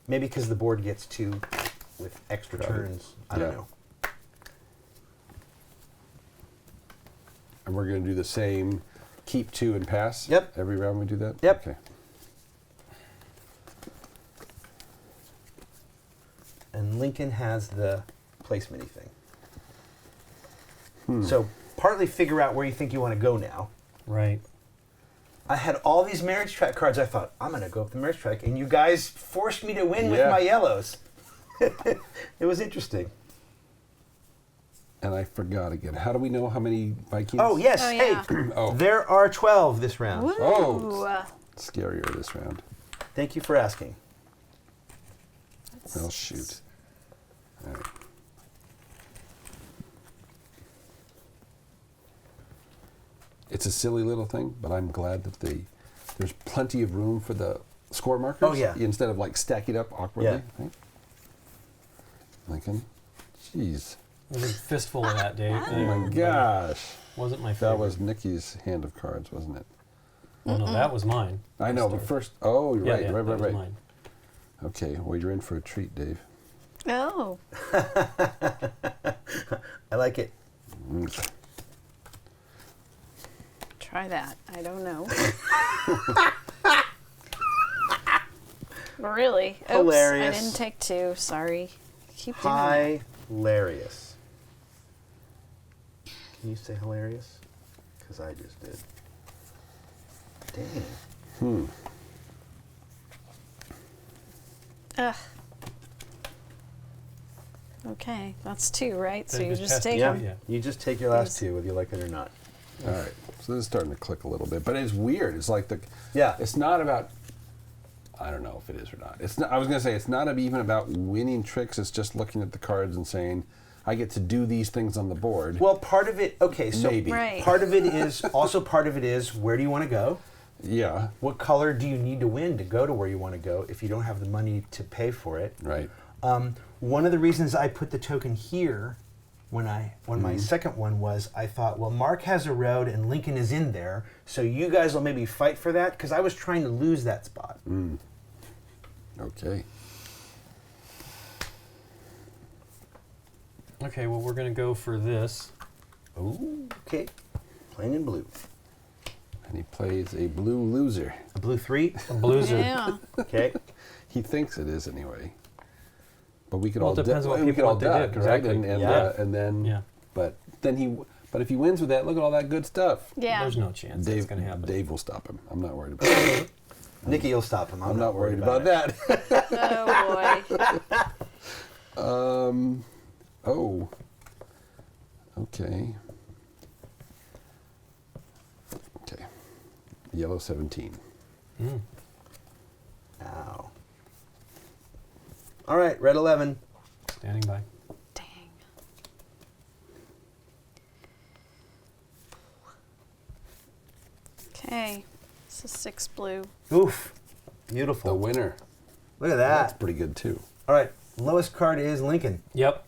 Maybe because the board gets 2 with extra Got it. turns. I don't Yeah. know. And we're going to do the same, keep 2 and pass? Yep. Every round we do that? Yep. Okay. And Lincoln has the placement thing. So partly figure out where you think you want to go now. Right. I had all these marriage track cards. I thought, I'm going to go up the marriage track. And you guys forced me to win with Yeah. my yellows. It was interesting. And I forgot again. How do we know how many Vikings? Oh, yes. Oh, Hey, yeah. Oh, there are 12 this round. Woo! Oh. Scarier this round. Thank you for asking. Well, shoot. All right. It's a silly little thing, but I'm glad that there's plenty of room for the score markers. Oh, yeah. Instead of like stacking it up awkwardly. Yeah. Right? Lincoln. Jeez. There's a fistful of that, Dave. Oh my gosh. Wasn't my favorite. That was Nikki's hand of cards, wasn't it? Well, no, that was mine. I know, but first. Oh, you're Yeah, right, yeah, right, that right, was right. mine. Okay, well, you're in for a treat, Dave. Oh. I like it. Mm. Try that. I don't know. Really? Oops, Hilarious. I didn't take 2. Sorry. Keep doing that. Hilarious. Can you say hilarious? Because I just did. Dang. Ugh. Okay, that's 2, right? So Then you just just pass take it. Yeah. them. Yeah. You just take your last Yes. 2, whether you like it or not. All right, so this is starting to click a little bit, but it's weird. It's like Yeah. It's not about. I don't know if it is or not. It's not. I was gonna say it's not even about winning tricks. It's just looking at the cards and saying, I get to do these things on the board. Well, part of it, okay, so Maybe. Right. part of it is, also part of it is, where do you want to go? Yeah. What color do you need to win to go to where you want to go if you don't have the money to pay for it? Right. One of the reasons I put the token here when my second one was I thought, well, Mark has a road and Lincoln is in there, so you guys will maybe fight for that because I was trying to lose that spot. Okay. Okay, well, we're going to go for this. Ooh, okay. Plain and blue. And he plays a blue loser. A blue 3. A blueser. Yeah. Okay. He thinks it is anyway. But we could Well, all it depends duck, what we people could all want to do, duck, right? exactly. And then Yeah. but if he wins with that, look at all that good stuff. Yeah. There's no chance that's going to happen. Dave will stop him. I'm not worried about that. Nikki will stop him. I'm not worried about it. that. Oh boy. Oh. Okay. Okay. Yellow 17. Mm. Ow. All right, red 11. Standing by. Dang. Okay. This is 6 blue. Oof. The Beautiful. winner. Look at That's that. pretty good too. All right, lowest card is Lincoln. Yep.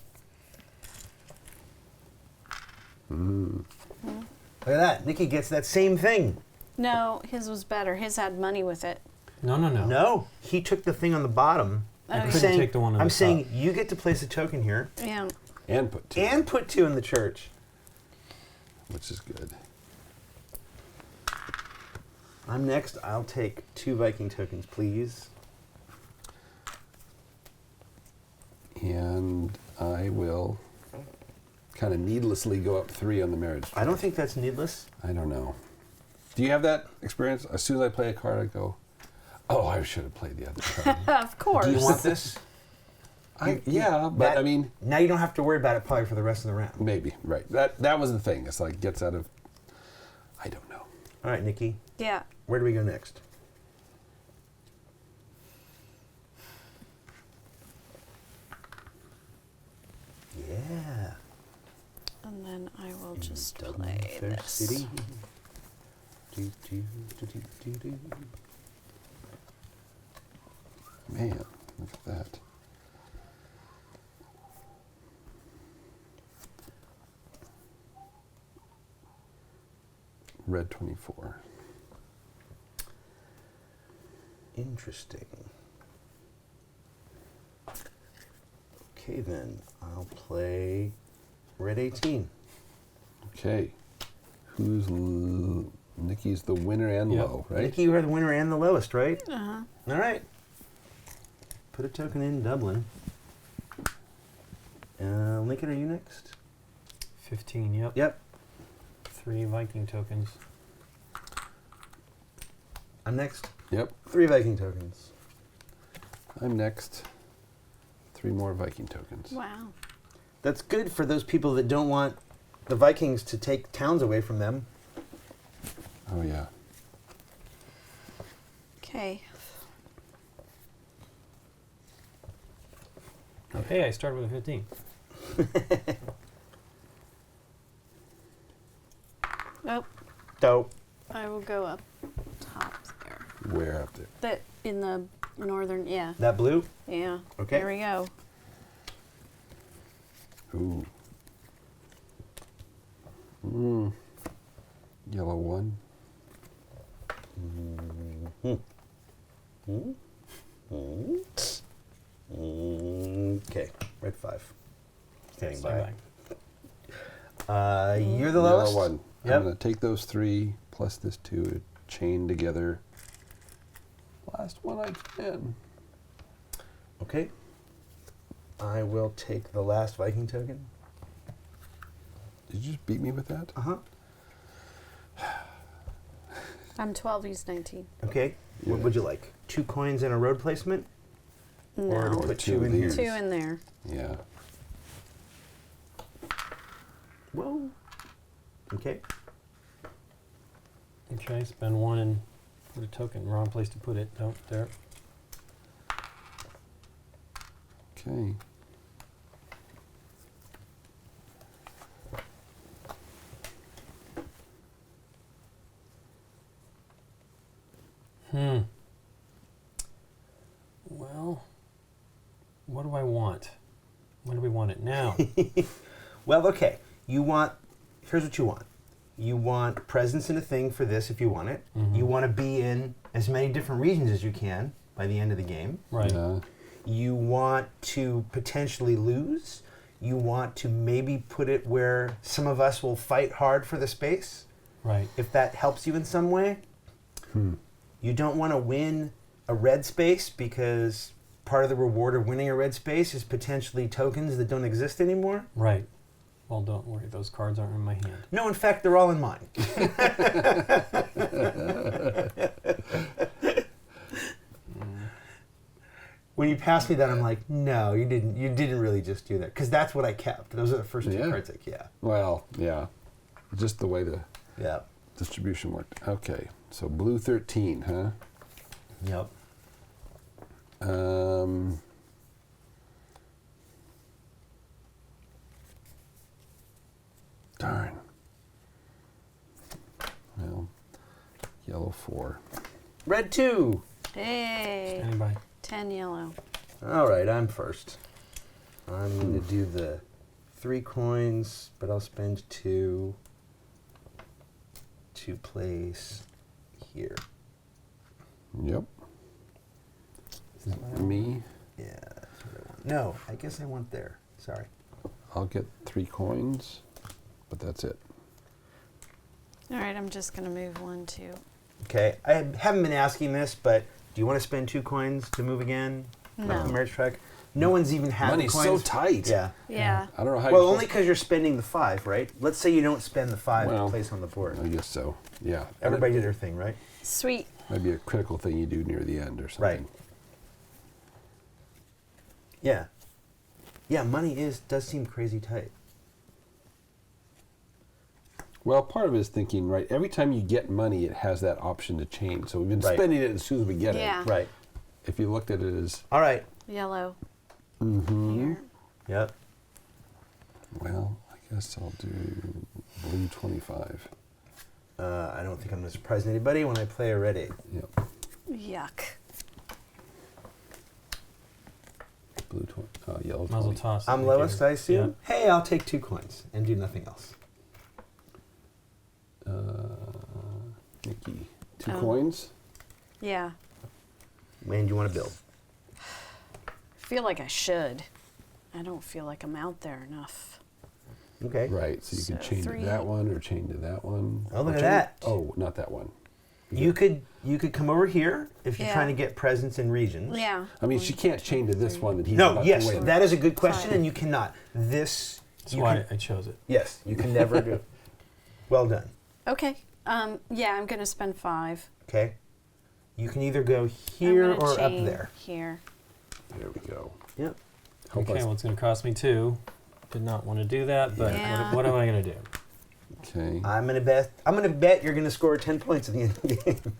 Look at that. Nikki gets that same thing. No, his was better. His had money with it. No, no, no. No, he took the thing on the bottom. Oh, I'm yeah. saying, take the one on I'm the saying top. you get to place a token here Yeah. And put 2. and put 2 in the church. Which is good. I'm next. I'll take 2 Viking tokens, please. And I will kind of needlessly go up 3 on the marriage. I don't think that's needless. I don't know. Do you have that experience? As soon as I play a card, I go, oh, I should have played the other card. Of course. Do you want this? Yeah, but That- I mean, Now you don't have to worry about it probably for the rest of the round. maybe, right. That was the thing. It's like gets out of, I don't know. All right, Nikki, Yeah. where do we go next? Yeah. And then I will just Dublin play Fair this. City. Do, do, do, do, do, do. Man, look at that. Red 24. Interesting. Okay, then. I'll play red 18. Okay. Nikki's the winner and Yep. low, right? Nikki, you are the winner and the lowest, right? Uh-huh. All right. Put a token in Dublin. Lincoln, are you next? 15, yep. Yep. 3 Viking tokens. I'm next. Yep. 3 Viking tokens. I'm next. 3 more Viking tokens. Wow. That's good for those people that don't want the Vikings to take towns away from them. Oh, yeah. Okay. Oh, hey, I started with a 15. Oh, Dope. I will go up top there. Where up there? That in the northern, yeah. That blue? Yeah. Okay. There we go. Ooh. Yellow 1. Okay. Red 5. Standing Stand by. You're the lowest? Yellow 1. Yep. I'm going to take those 3 plus this 2 to chain together. Last one I can. Okay. I will take the last Viking token. Did you just beat me with that? Uh-huh. I'm 12, he's 19. Okay. What Yeah. would you like? 2 coins and a road placement? Or to No. put two 2 in of here? these. 2 in there. Yeah. Whoa. Okay. Okay, spend 1 and put a token. Wrong place to put it. Oh, there. Okay. Well, what do I want? When do we want it now? Well, okay. Here's what you want. You want presence in a thing for this if you want it. Mhm. You want to be in as many different regions as you can by the end of the game. Right. Yeah. You want to potentially lose. You want to maybe put it where some of us will fight hard for the space, Right. if that helps you in some way. You don't want to win a red space because part of the reward of winning a red space is potentially tokens that don't exist anymore. Right. Well, don't worry. Those cards aren't in my hand. No, in fact, they're all in mine. When you passed me that, I'm like, no, you didn't. You didn't really just do that, because that's what I kept. Those are the first 2 Yeah. cards. Like, yeah, Well, yeah. Just the way the yeah, distribution worked. Okay. So blue 13, huh? yep. Darn. Well, yellow 4. Red 2. Hey. Standing by. 10 yellow. All right, I'm first. I'm going to do the 3 coins, but I'll spend 2 to place here. Yep. Me, Yeah, that's what I want. No, I guess I want there. Sorry. I'll get 3 coins, but that's it. All right, I'm just going to move 1, 2. Okay, I haven't been asking this, but do you want to spend 2 coins to move again? Like No. the merge track? No one's even had Money's the so coins. tight. Yeah. Yeah. I don't know how Well, you're only because you're spending the 5, right? Let's say you don't spend the 5 Well, to place on the board. I guess so. Yeah. Everybody did their thing, right? Sweet. Might be a critical thing you do near the end or something. Right. Yeah. Yeah, money does seem crazy tight. Well, part of it is thinking, right, every time you get money, it has that option to change. So we've been Right. spending it as soon as we get Yeah. it. Right. If you looked at it as, All right. Yellow. mm-hmm, Here. Yep. well, I guess I'll do blue 25. I don't think I'm going to surprise anybody when I play a red 8. Yep. Yuck. Blue 20, yellow 20. Muzzle toss. I'm indicator. lowest, I assume. Hey, I'll take 2 coins and do nothing else. Nikki, 2 Oh. coins. Yeah. land you want to build? I feel like I should. I don't feel like I'm out there enough. Okay. Right, so you could So chain to 3. that one or chain to that one. Oh, look Or at chain- that. Oh, not that one. You could come over here if you're Yeah. trying to get presents in regions. Yeah. I mean, she can't chain to this one that he's No, about yes, to win. that is a good question, Fine. and you cannot. This, That's you why can, I chose it. yes, you can never do. Well done. Okay. Yeah, I'm gonna spend 5. Okay. You can either go I'm here gonna or up chain there. Here. There we go. Yep. Help Okay, us. well, it's going to cost me 2. Did not want to do that, but Yeah. what am I going to do? Okay. I'm gonna bet you're gonna score 10 points at the end of the game.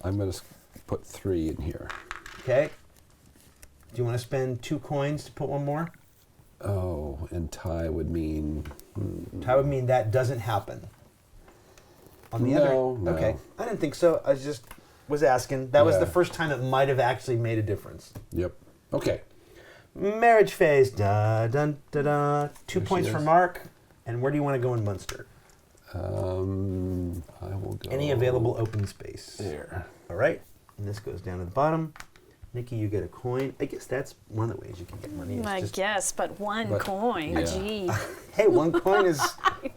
I'm going to put 3 in here. Okay. Do you want to spend 2 coins to put one more? Oh, and tie would mean... That would mean that doesn't happen. On the No, other, no. okay. I didn't think so. I just was asking. That was Yeah. the first time it might have actually made a difference. Yep. Okay. Marriage phase. Da dun da da. 2 There she points for is. Mark. And where do you want to go in Munster? I will go... Any available open space. There. All right. And this goes down to the bottom. Nikki, you get a coin. I guess that's one of the ways you can get money. is I just- guess, but one But- coin. yeah. Gee. Hey, 1 coin is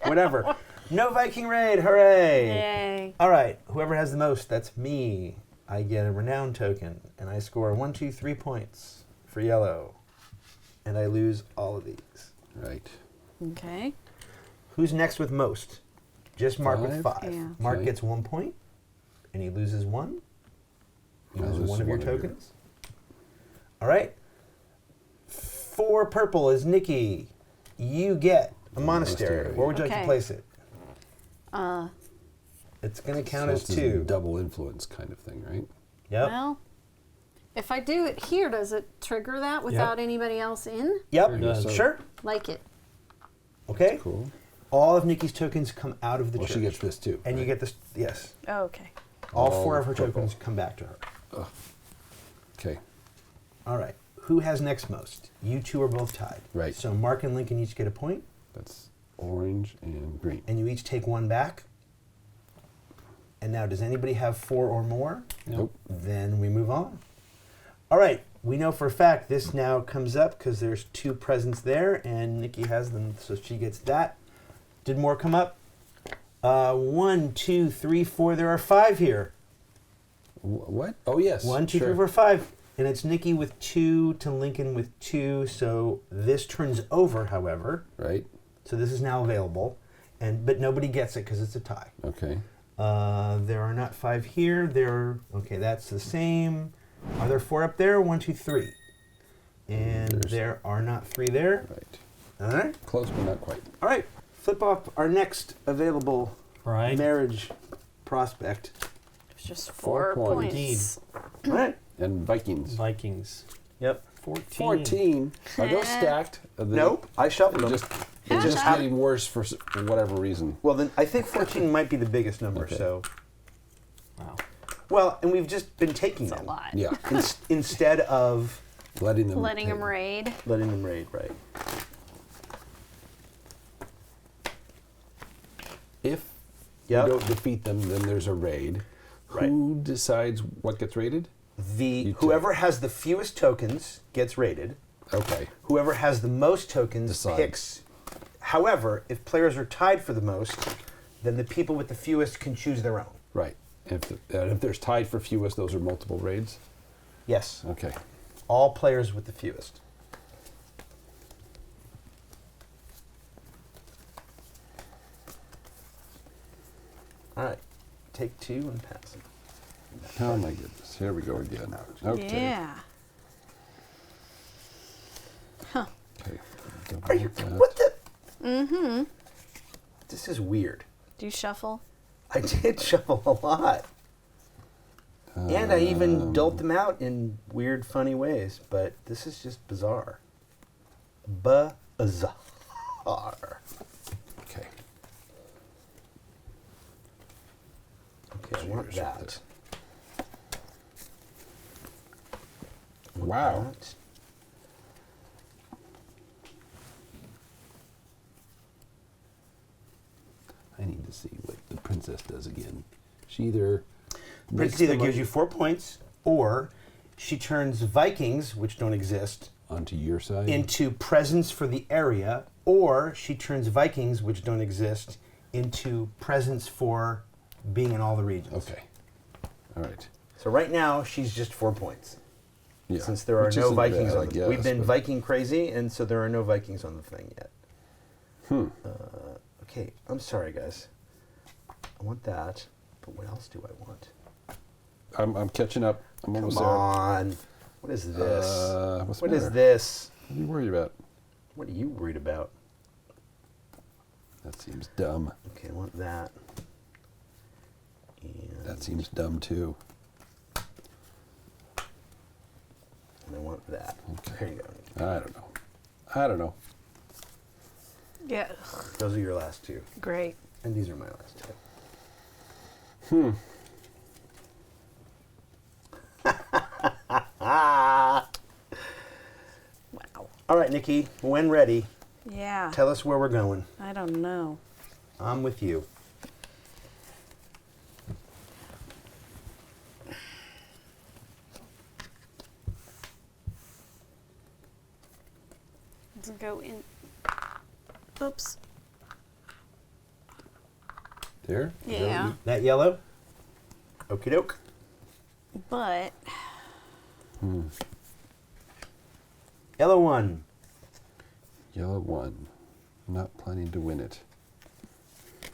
whatever. No Viking raid. Hooray. Yay. All right, whoever has the most, that's me. I get a renown token, and I score 1, 2, 3 points for yellow. And I lose all of these. Right. Okay. Who's next with most? Just Mark with 5? 5. Yeah. Mark Okay. gets 1 point, and he loses 1. He I loses lose 1 of your one of your- tokens. All right. For purple is Nikki. You get a monastery. monastery. Where would you like to Okay. place it? Uh, It's going to count So as it's a 2. double influence kind of thing, right? Yep. well, if I do it here, does it trigger that without anybody else in? Yep. Sure does. Sure. Like it. Okay. Cool. All of Nikki's tokens come out of the Well, church. she gets this too. And you right? get this, yes. Oh, okay. All All 4 of her purple. tokens come back to her. Okay. All right. Who has next most? You two are both tied. Right. So Mark and Lincoln each get a point, That's orange and green. and you each take 1 back. And now, does anybody have 4 or more? Nope. Then we move on. All right. We know for a fact this now comes up because there's 2 presents there, and Nikki has them, so she gets that. Did more come up? 1, 2, 3, 4. There are 5 here. What? Oh, yes. 1, 2, 3, sure. 4, 5. And it's Nikki with 2 to Lincoln with 2. So this turns over, however. Right. So this is now available. But nobody gets it because it's a tie. Okay. There are not 5 here. Okay, that's the same. Are there 4 up there? 1, 2, 3. And There's- there are not 3 there. Right. All right. Close, but not quite. All right. Flip off our next available Right. marriage prospect. It's just 4 4 points. points. All right. And Vikings. Vikings. Yep. 14. Are those stacked? Are they- Nope. I shuffled them. Just, it's just How- getting worse for whatever reason. Well, then I think 14 might be the biggest number. Okay. So, Wow. well, and we've just been taking It's a them lot. Yeah. instead of Letting them. Letting take- them raid. letting them raid. Right. If Yep. you don't defeat them, then there's a raid. Right. Who decides what gets raided? You Whoever has the fewest tokens gets raided. Okay. Whoever has the most tokens Decides. picks. However, if players are tied for the most, then the people with the fewest can choose their own. Right. If there's tied for fewest, those are multiple raids. Yes. Okay. All players with the fewest. All right. Take 2 and pass it. Oh my goodness. Here we go again. Okay. Yeah. Huh. Okay. Are you Double that. what the? Mm-hmm. This is weird. Do you shuffle? I did shuffle a lot. And I even dolt them out in weird, funny ways, but this is just bizarre. Bizarre. Okay. Okay, I want Cheers with that. it. Wow. That. I need to see what the princess does again. She either Princess makes either the gives money- you 4 points, or she turns Vikings, which don't exist, Onto your side. into presents for the area, or she turns Vikings, which don't exist, into presents for being in all the regions. Okay. All right. So right now, she's just 4 points. Yeah. Since there are Which no isn't Vikings bad, on I the We've been guess, but- Viking crazy, and so there are no Vikings on the thing yet. Okay, I'm sorry, guys. I want that, but what else do I want? I'm catching up. I'm Come almost on. What is this? what's the What is matter? this? What are you worried about? What are you worried about? That seems dumb. Okay, I want that. And, That seems dumb too. and I want that. Okay. Here you go. I don't know. Yeah. Those are your last two. Great. And these are my last two. Wow. All right, Nikki, when ready, Yeah. tell us where we're going. I don't know. I'm with you. Let's go in. Oops. There? Yeah. That yellow? Okie doke. But Yellow one. Yellow one. Not planning to win it.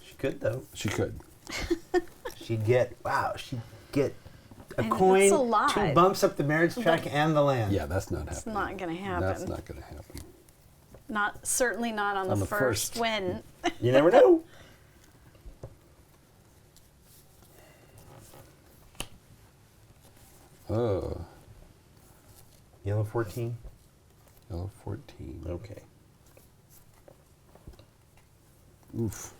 She could, though. She could. She'd get, she'd get a And coin, it's a lot. 2 bumps up the marriage track, and the land. Yeah, that's not it's happening. not going to happen. That's not going to happen. Not certainly not on, the first win. You never know. Oh, Yellow 14. yellow 14. Okay. Oof.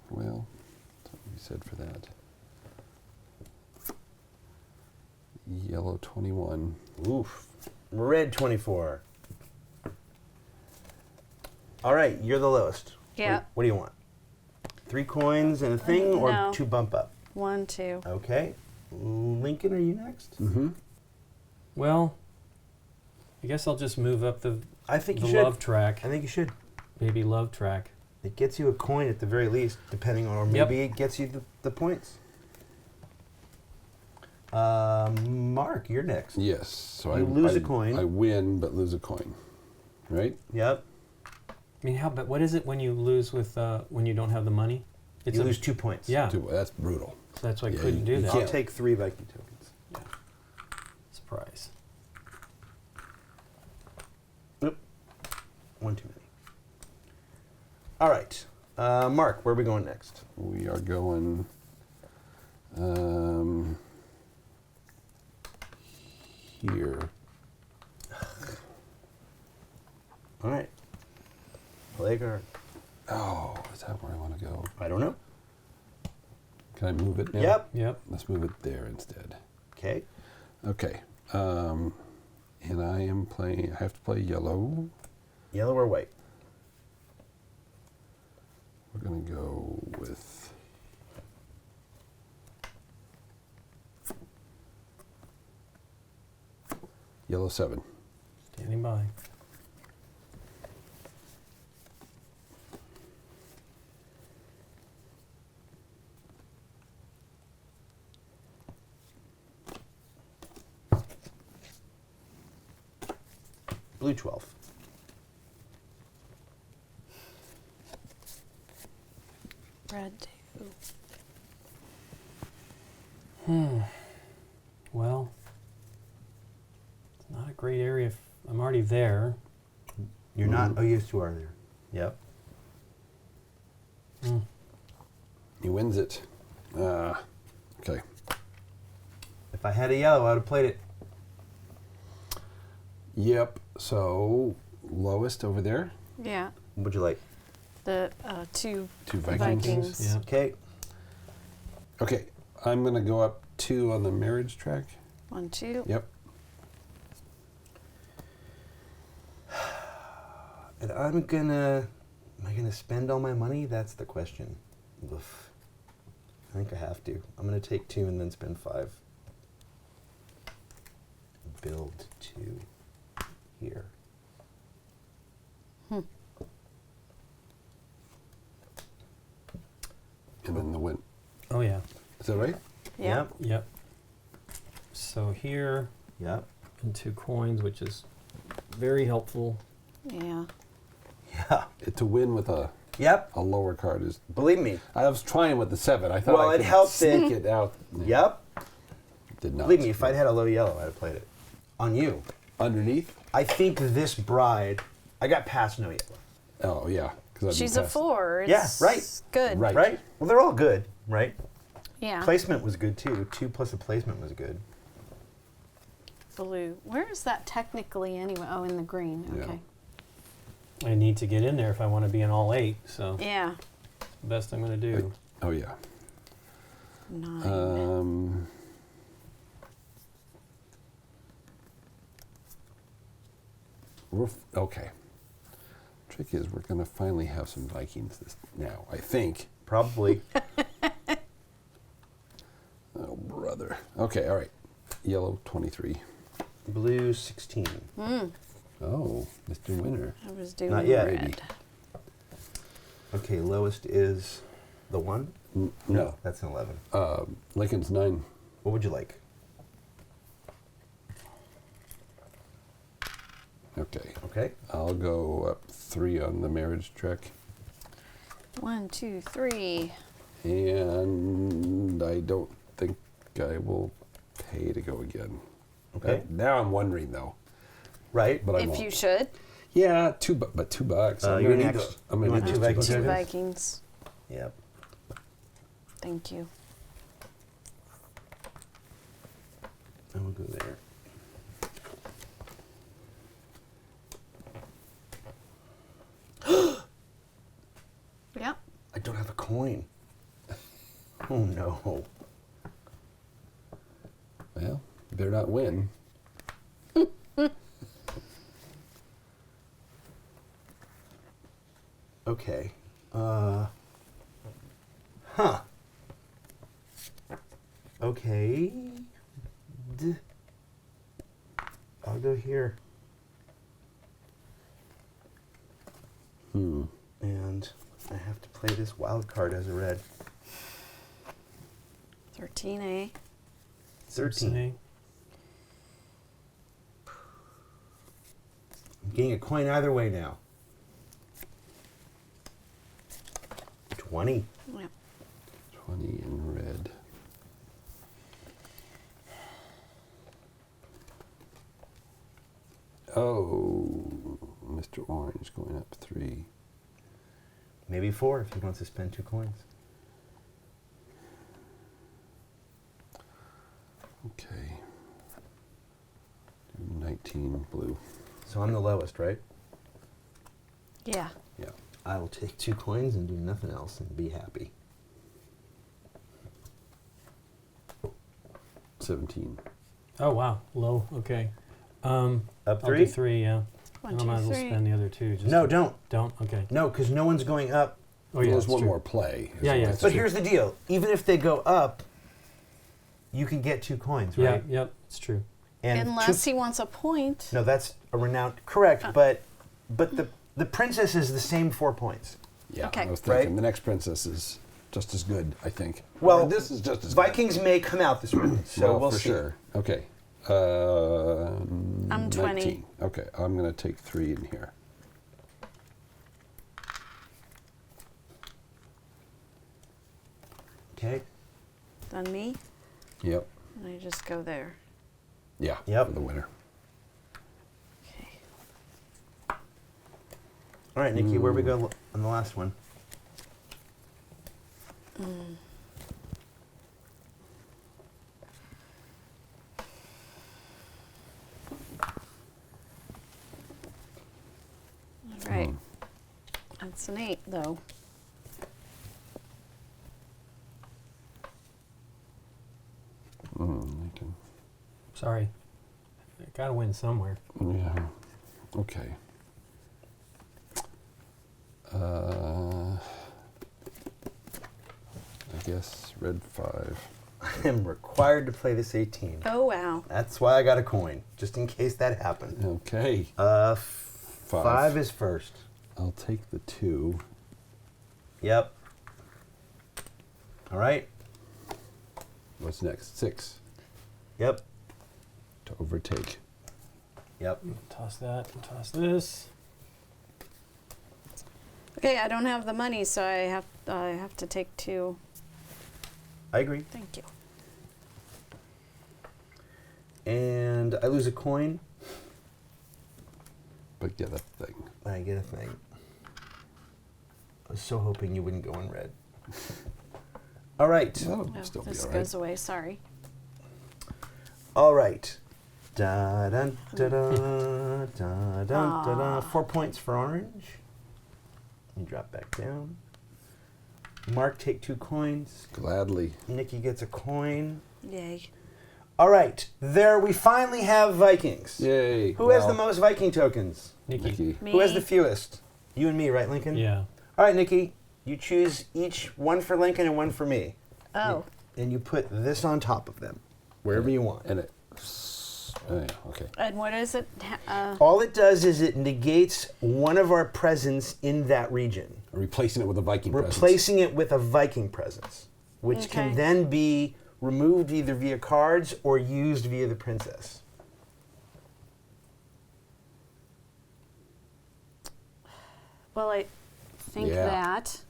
Well, something to be said for that. Yellow 21. Oof. Red 24. All right, you're the lowest. Yeah. What do you want? 3 coins and a thing, or No. 2 bump up? 1, 2. Okay. Lincoln, are you next? Mm-hmm. Well, I guess I'll just move up the I think you the should. love track, I think you should. baby love track. It gets you a coin at the very least, depending on, or Yep. maybe it gets you the points. Mark, you're next. Yes. So You lose a coin. I win, but lose a coin. Right? Yep. I mean, but what is it when you lose with when you don't have the money? It's You lose 2 points. Yeah, That's brutal. so that's why I Yeah, couldn't do you that. I'll can't- take 3 Viking tokens. Surprise. Nope. 1 too many. All right. Mark, where are we going next? We are going here. All right. Play guard. Oh, is that where I want to go? I don't know. Can I move it now? Yep. Yep. Let's move it there instead. Okay. Okay. And I am playing, I have to play yellow. Yellow or white? We're going to go with yellow 7. Standing by. Blue 12. Red 2. Well, it's not a great area. I'm already there. You're not. Oh, you 2 are there. Yep. He wins it. Okay. If I had a yellow, I would have played it. Yep. So lowest over there. Yeah. What would you like? The 2 2 Vikings. Vikings. Yeah. Okay. Okay. I'm going to go up 2 on the marriage track. 1, 2. Yep. And I'm gonna. Am I gonna spend all my money? That's the question. Oof. I think I have to. I'm going to take 2 and then spend 5. Build 2 here. And then the win. Oh yeah. Is that right? Yep. Yep. So here, Yep. and 2 coins, which is very helpful. Yeah. Yeah. To win with a Yep. lower card is. Believe me. I was trying with the 7. I thought Well, I it could helped sneak it out. Yep. Did not. Believe me, if I'd had a low yellow, I'd have played it. On you. Underneath? I think this bride, I got past no yellow. Oh, yeah. 'cause I'd be She's a past- 4. Yeah, It's right. Good. Right. Right? Well, they're all good, right? Yeah. Placement was good too. 2 plus the placement was good. Blue. Where is that technically anyway? Oh, in the green. Yeah. Okay. I need to get in there if I want to be in all 8. So Yeah. the best I'm going to do. Oh, yeah. 9. Okay. Trick is we're going to finally have some Vikings now, I think. Probably. Oh, brother. Okay, all right. Yellow, 23. Blue 16. Oh, Mr. Winner. I was doing Not yet. red. Okay, lowest is the 1? No. That's an 11. Lincoln's 9. What would you like? Okay. Okay. I'll go up 3 on the marriage trick. 1, 2, 3. And I don't think I will pay to go again. Okay. Now I'm wondering, though. Right. But I If won't. you should. Yeah, but $2. I'm you're gonna need next. to- I'm You going want to two need Vikings? Two Tokens? Vikings. Yep. Thank you. I will go there. Yep. I don't have a coin. Oh no. Well, you better not win. Okay. Huh. Okay. I'll go here. And I have to play this wild card as a red. 13A. 13. I'm getting a coin either way now. 20. Yep. 20 in red. Oh, Mr. Orange going up 3. Maybe 4 if he wants to spend 2 coins. Okay. 19 blue. So I'm the lowest, right? Yeah. Yeah. I will take 2 coins and do nothing else and be happy. 17. Oh wow, low. Okay. Up I'll 3? do 3. Yeah. 1, And I 2, might as well 3. spend the other 2. Just No, to- don't. Don't. Okay. No, because no one's going up. Oh yeah. There's that's one true. more play. is Yeah, what yeah, I it's But think. here's the deal. Even if they go up, you can get 2 coins, Yeah. right? Yep. It's true. And Unless 2 he wants a point. No, that's a renowned. Correct, but the princess is the same 4 points. Yeah, Okay. I was thinking Right? the next princess is just as good, I think. Well, Or this is just as Vikings may come out this round, so well, we'll for see. sure. Okay. I'm 20. 19. Okay, I'm going to take 3 in here. Okay. Then me. Yep. And I just go there. Yeah. Yep. For the winner. Okay. All right, Nikki, where we go on the last one? All right. That's an 8, though. Lincoln. Sorry. I gotta win somewhere. Yeah. Okay. I guess red 5. I am required to play this 18. Oh, wow. That's why I got a coin, just in case that happened. Okay. 5 is first. I'll take the 2. Yep. All right. What's next? 6 Yep. to overtake. Yep. Toss that. Toss this. Okay, I don't have the money, so I have to take 2. I agree. Thank you. And I lose a coin. But get a thing. I get a thing. I was so hoping you wouldn't go in red. All right. That'll Oh, still this be all right. goes away. Sorry. All right. Da dun da da da da da. 4 points for orange. You drop back down. Mark, take 2 coins. Gladly. Nikki gets a coin. Yay. All right. There we finally have Vikings. Yay. Who has the Well, most Viking tokens? Nikki. Me. Who has the fewest? You and me, right, Lincoln? Yeah. All right, Nikki. You choose each one for Lincoln and one for me. Oh. And you put this on top of them, wherever you want. And it. Oh, yeah, okay. And what is it? All it does is it negates one of our presence in that region, Replacing it with a Viking presence. replacing it with a Viking presence, which can Okay. then be removed either via cards or used via the princess. Well, I think Yeah. that.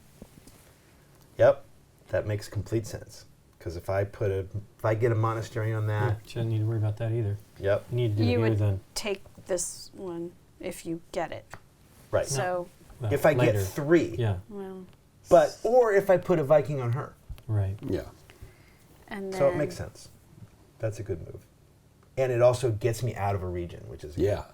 Yep, that makes complete sense. Because if I get a monastery on Yeah, that, she doesn't need to worry about that either. yep, You need to do You it here would then. take this one if you get it. right. So, Well, If I later. get 3, Yeah. well, or if I put a Viking on her, Right. Yeah. and then. so it makes sense. That's a good move, and it also gets me out of a region, which is Yeah.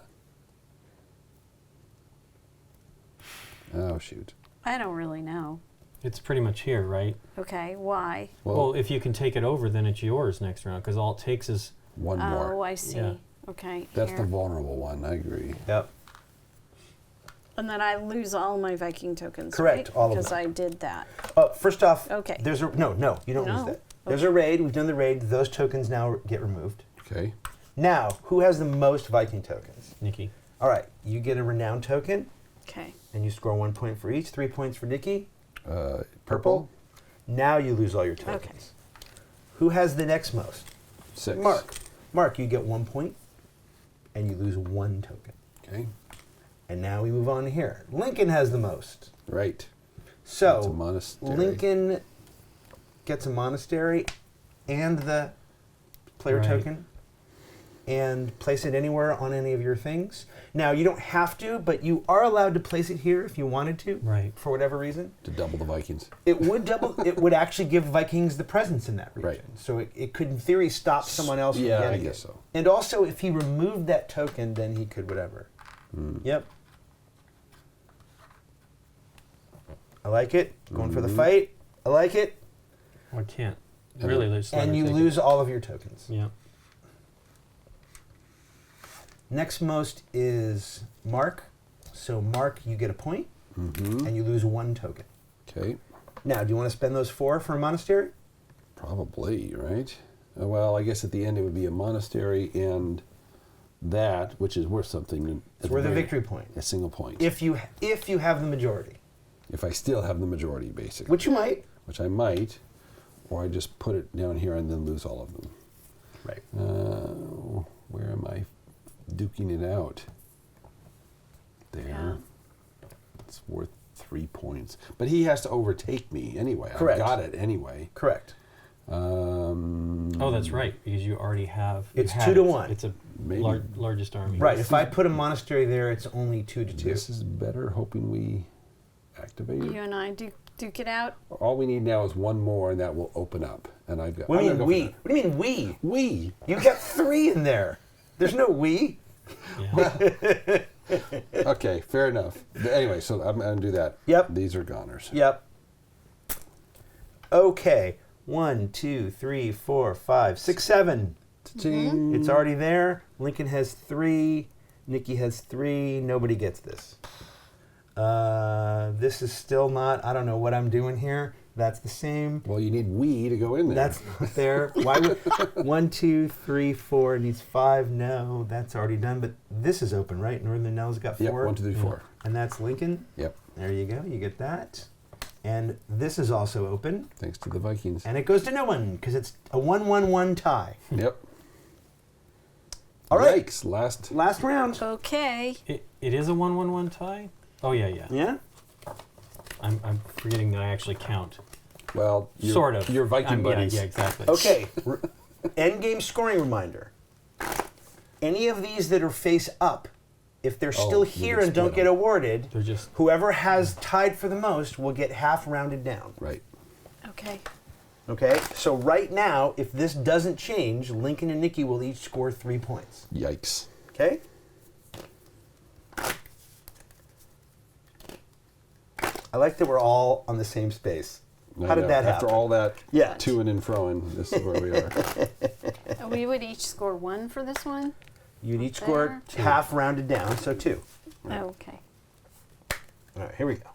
Oh, shoot. I don't really know. It's pretty much here, right? Okay, why? Well, if you can take it over, then it's yours next round, because all it takes is. one Oh, more. I see. Yeah. Okay. That's here. the vulnerable one. I agree. Yep. And then I lose all my Viking tokens. Correct, right? all of Because them. I did that. First off, Okay. There's a no, you don't lose No. that. There's a raid. We've done the raid. Those tokens now get removed. Okay. Now, who has the most Viking tokens? Nikki. All right, you get a renown token, Okay. and you score 1 point for each. 3 points for Nikki. Purple. Now you lose all your tokens. Who has the next most? 6. Mark. Mark, you get 1 point, and you lose 1 token. Okay. And now we move on to here. Lincoln has the most. Right. So That's a monastery. Lincoln gets a monastery and the player Right. token, and place it anywhere on any of your things. Now you don't have to, but you are allowed to place it here if you wanted to, Right. for whatever reason. To double the Vikings. It would double. It would actually give Vikings the presence in that region. Right. So it could, in theory, stop someone else from Yeah, I getting guess it. so. And also, if he removed that token, then he could whatever. Yep. I like it. Going for the fight. I like it. I can't. And Really, then- just let And her you take lose all of your tokens. It. Yeah. Next most is Mark. So Mark, you get a point, and you lose 1 token. Okay. Now, do you want to spend those 4 for a monastery? Probably, right? Well, I guess at the end it would be a monastery and that, which is worth something. It's worth a victory point. A single point. If you have the majority, If I still have the majority, basically. which you might. Which I might. Or I just put it down here and then lose all of them. Right. Where am I duking it out? There. Yeah. It's worth 3 points. But he has to overtake me anyway. Correct. I've got it anyway. Correct. Oh, that's right, because you already have. you It's had 2 to it. 1. It's a Maybe. largest army. Right. If I put a monastery there, it's only 2 to 2. This is better, hoping we activate it. You and I duke it out. All we need now is one more, and that will open up. And I've got. What do you I'm mean gonna we? go for What do you mean we? that. We. You got 3 in there. There's no we. Yeah. Okay, fair enough. Anyway, so I'm going to do that. Yep. These are goners. Yep. Okay. 1, 2, 3, 4, 5, 6, 7. Cha-ching. It's already there. Lincoln has 3. Nikki has 3. Nobody gets this. This is still not. I don't know what I'm doing here. That's the same. Well, you need we to go in there. That's not there. Why would 1, 2, 3, 4 needs 5? No, that's already done. But this is open, right? Northern Nell's got 4. Yep, 1, 2, 3, 4. And that's Lincoln. Yep. There you go. You get that. And this is also open. Thanks to the Vikings. And it goes to no one because it's a 1-1-1 tie. Yep. All right. Yikes, last. Last round. Okay. It is a 1-1-1 tie? Oh, yeah, yeah. Yeah? I'm forgetting that I actually count. Well, Sort of. Your Viking buddies. Yeah, exactly. Okay. End game scoring reminder. Any of these that are face up, if they're still you here can and don't split get them. awarded, They're just... whoever has tied for the most will get half rounded down. Right. Okay. Okay? So right now, if this doesn't change, Lincoln and Nikki will each score 3 points. Yikes. Okay? I like that we're all on the same space. How did that After happen? all that Yeah. to-ing and fro-ing, this is where we are. We would each score 1 for this one? You'd each score There. half rounded down, so 2. Okay. All right, here we go.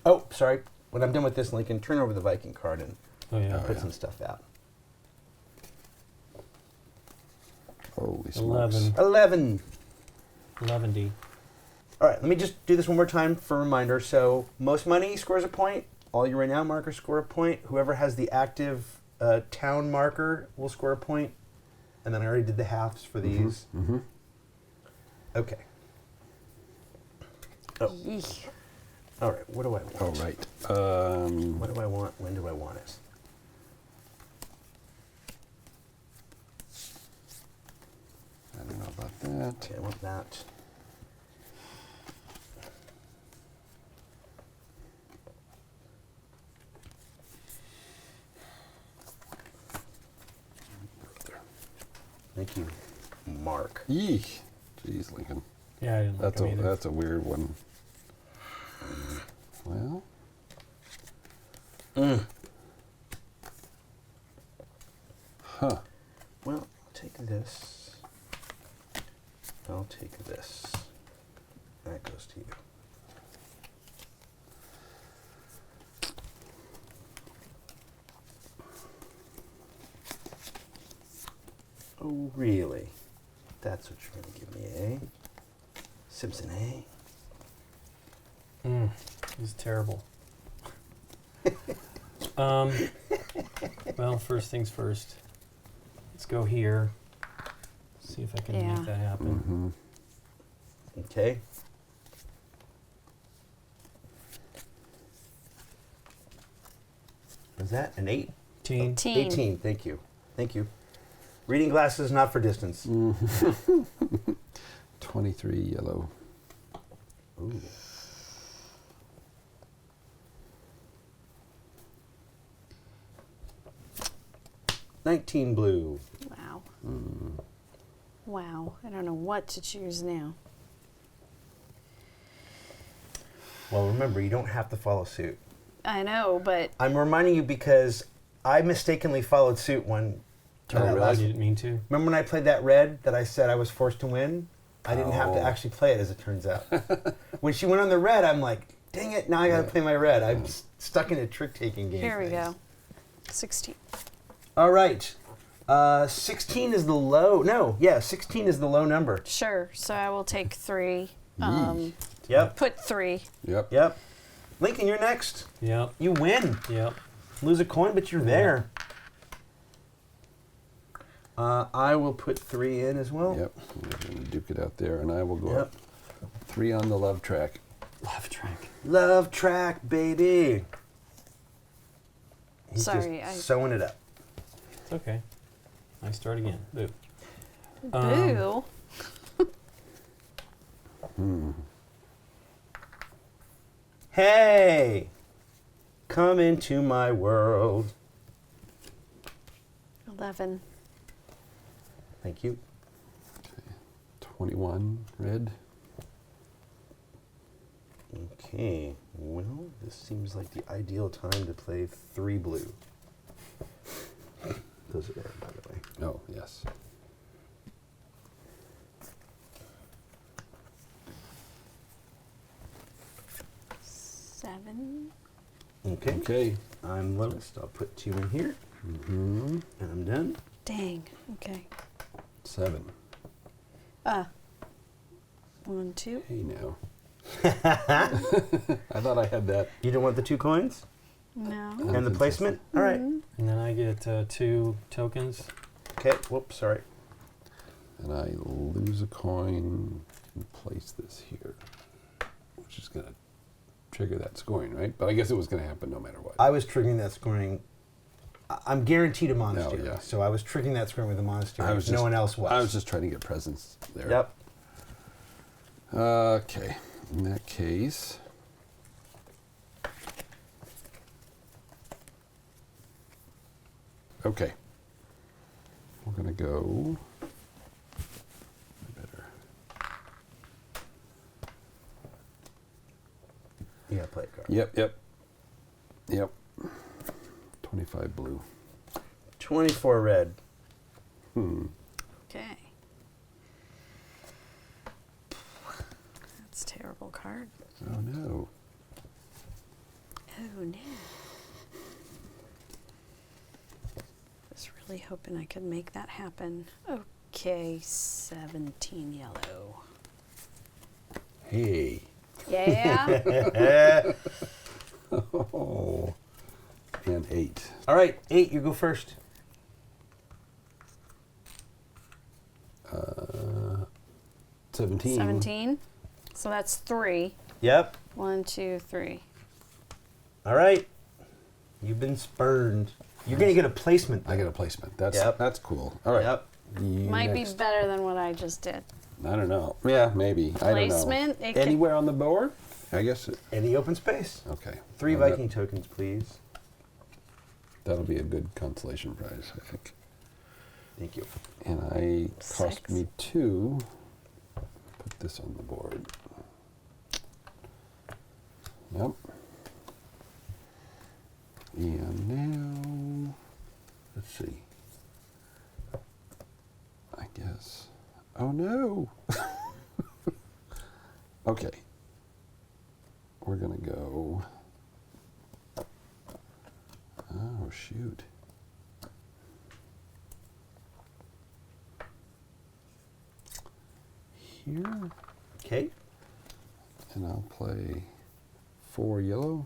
Oh, sorry. When I'm done with this, Lincoln, turn over the Viking card and Oh, yeah. put some stuff out. Holy smokes. 11. 11. 11D. All right, let me just do this one more time for a reminder. So most money scores a point. All you right now markers score a point. Whoever has the active town marker will score a point. And then I already did the halves for these. Mm-hmm. Okay. Oh. Yeesh. All right, what do I want? Oh, right. What do I want? When do I want it? I don't know about that. Okay, I want that. Thank you, Mark. Yee. Jeez, Lincoln. Yeah, I didn't like That's them either. that's a weird one. Well, huh. Well, I'll take this. I'll take this. That goes to you. Oh, really? That's what you're going to give me, eh? Simpson, eh? This is terrible. Well, first things first. Let's go here. See if I can Yeah. make that happen. Mm-hmm. Okay. Was that an 8? Team. 18, thank you. Thank you. Reading glasses, not for distance. 23 yellow. Ooh. $19 blue. Wow. Wow. I don't know what to choose now. Well, remember, you don't have to follow suit. I know, but I'm reminding you because I mistakenly followed suit one turn. Oh, out really? last- You didn't mean to? Remember when I played that red that I said I was forced to win? I didn't have to Oh. actually play it, as it turns out. When she went on the red, I'm like, dang it, now I gotta Yeah. play my red. I'm stuck in a trick-taking game. here we thing. go. 16. All right. 16 is the low. No, yeah, 16 is the low number. Sure. So I will take 3. Yep, Put 3. Yep. yep. Lincoln, you're next. Yep. You win. Yep. Lose a coin, but you're there. I will put 3 in as well. Yep. We're going to duke it out there, and I will go Yep. up 3 on the love track. Love track. Love track, baby. He's Sorry, just sewing it up. It's okay. I start again. Boo. Boo. Hey, come into my world. 11. Thank you. 21 red. Okay, well, this seems like the ideal time to play 3 blue. Those are there, by the way. Oh, yes. Okay. Okay. I'm lowest. I'll put 2 in here. Mm-hmm. And I'm done. Dang. Okay. 7. 1, 2. Hey now. I thought I had that. You don't want the 2 coins? No. And the placement? All right. And then I get 2 tokens. Okay. Whoops, sorry. And I lose a coin and place this here, which is going to trigger that scoring, right? But I guess it was going to happen no matter what. I was triggering that scoring. I'm guaranteed a monastery. yeah. So I was triggering that scoring with a monastery. I was no just- one else was. I was just trying to get presents there. Yep. Okay. In that case, okay. We're going to go. Better. You gotta play a card. Yep. 25 blue. 24 red. Okay. That's a terrible card. Oh no. Oh no. Was really hoping I could make that happen. Okay, 17 yellow. Hey. Yeah. Oh. And 8. All right, 8. You go first. 17. 17. So that's 3. Yep. 1, 2, 3. All right. You've been spurned. You're gonna get a placement. I get a placement. That's Yep. that's cool. All right. Yep. You Might next. be better than what I just did. I don't know. Yeah, maybe. I don't know. Placement? It can- Anywhere on the board? I guess. Any open space. Okay. 3 Well, Viking tokens, please. That'll be a good consolation prize, I think. Thank you. And I cost 6. me 2. Put this on the board. Yep. And now, let's see. I guess. Oh no! Okay. We're gonna go. Oh shoot. Here, Okay. and I'll play 4 yellow.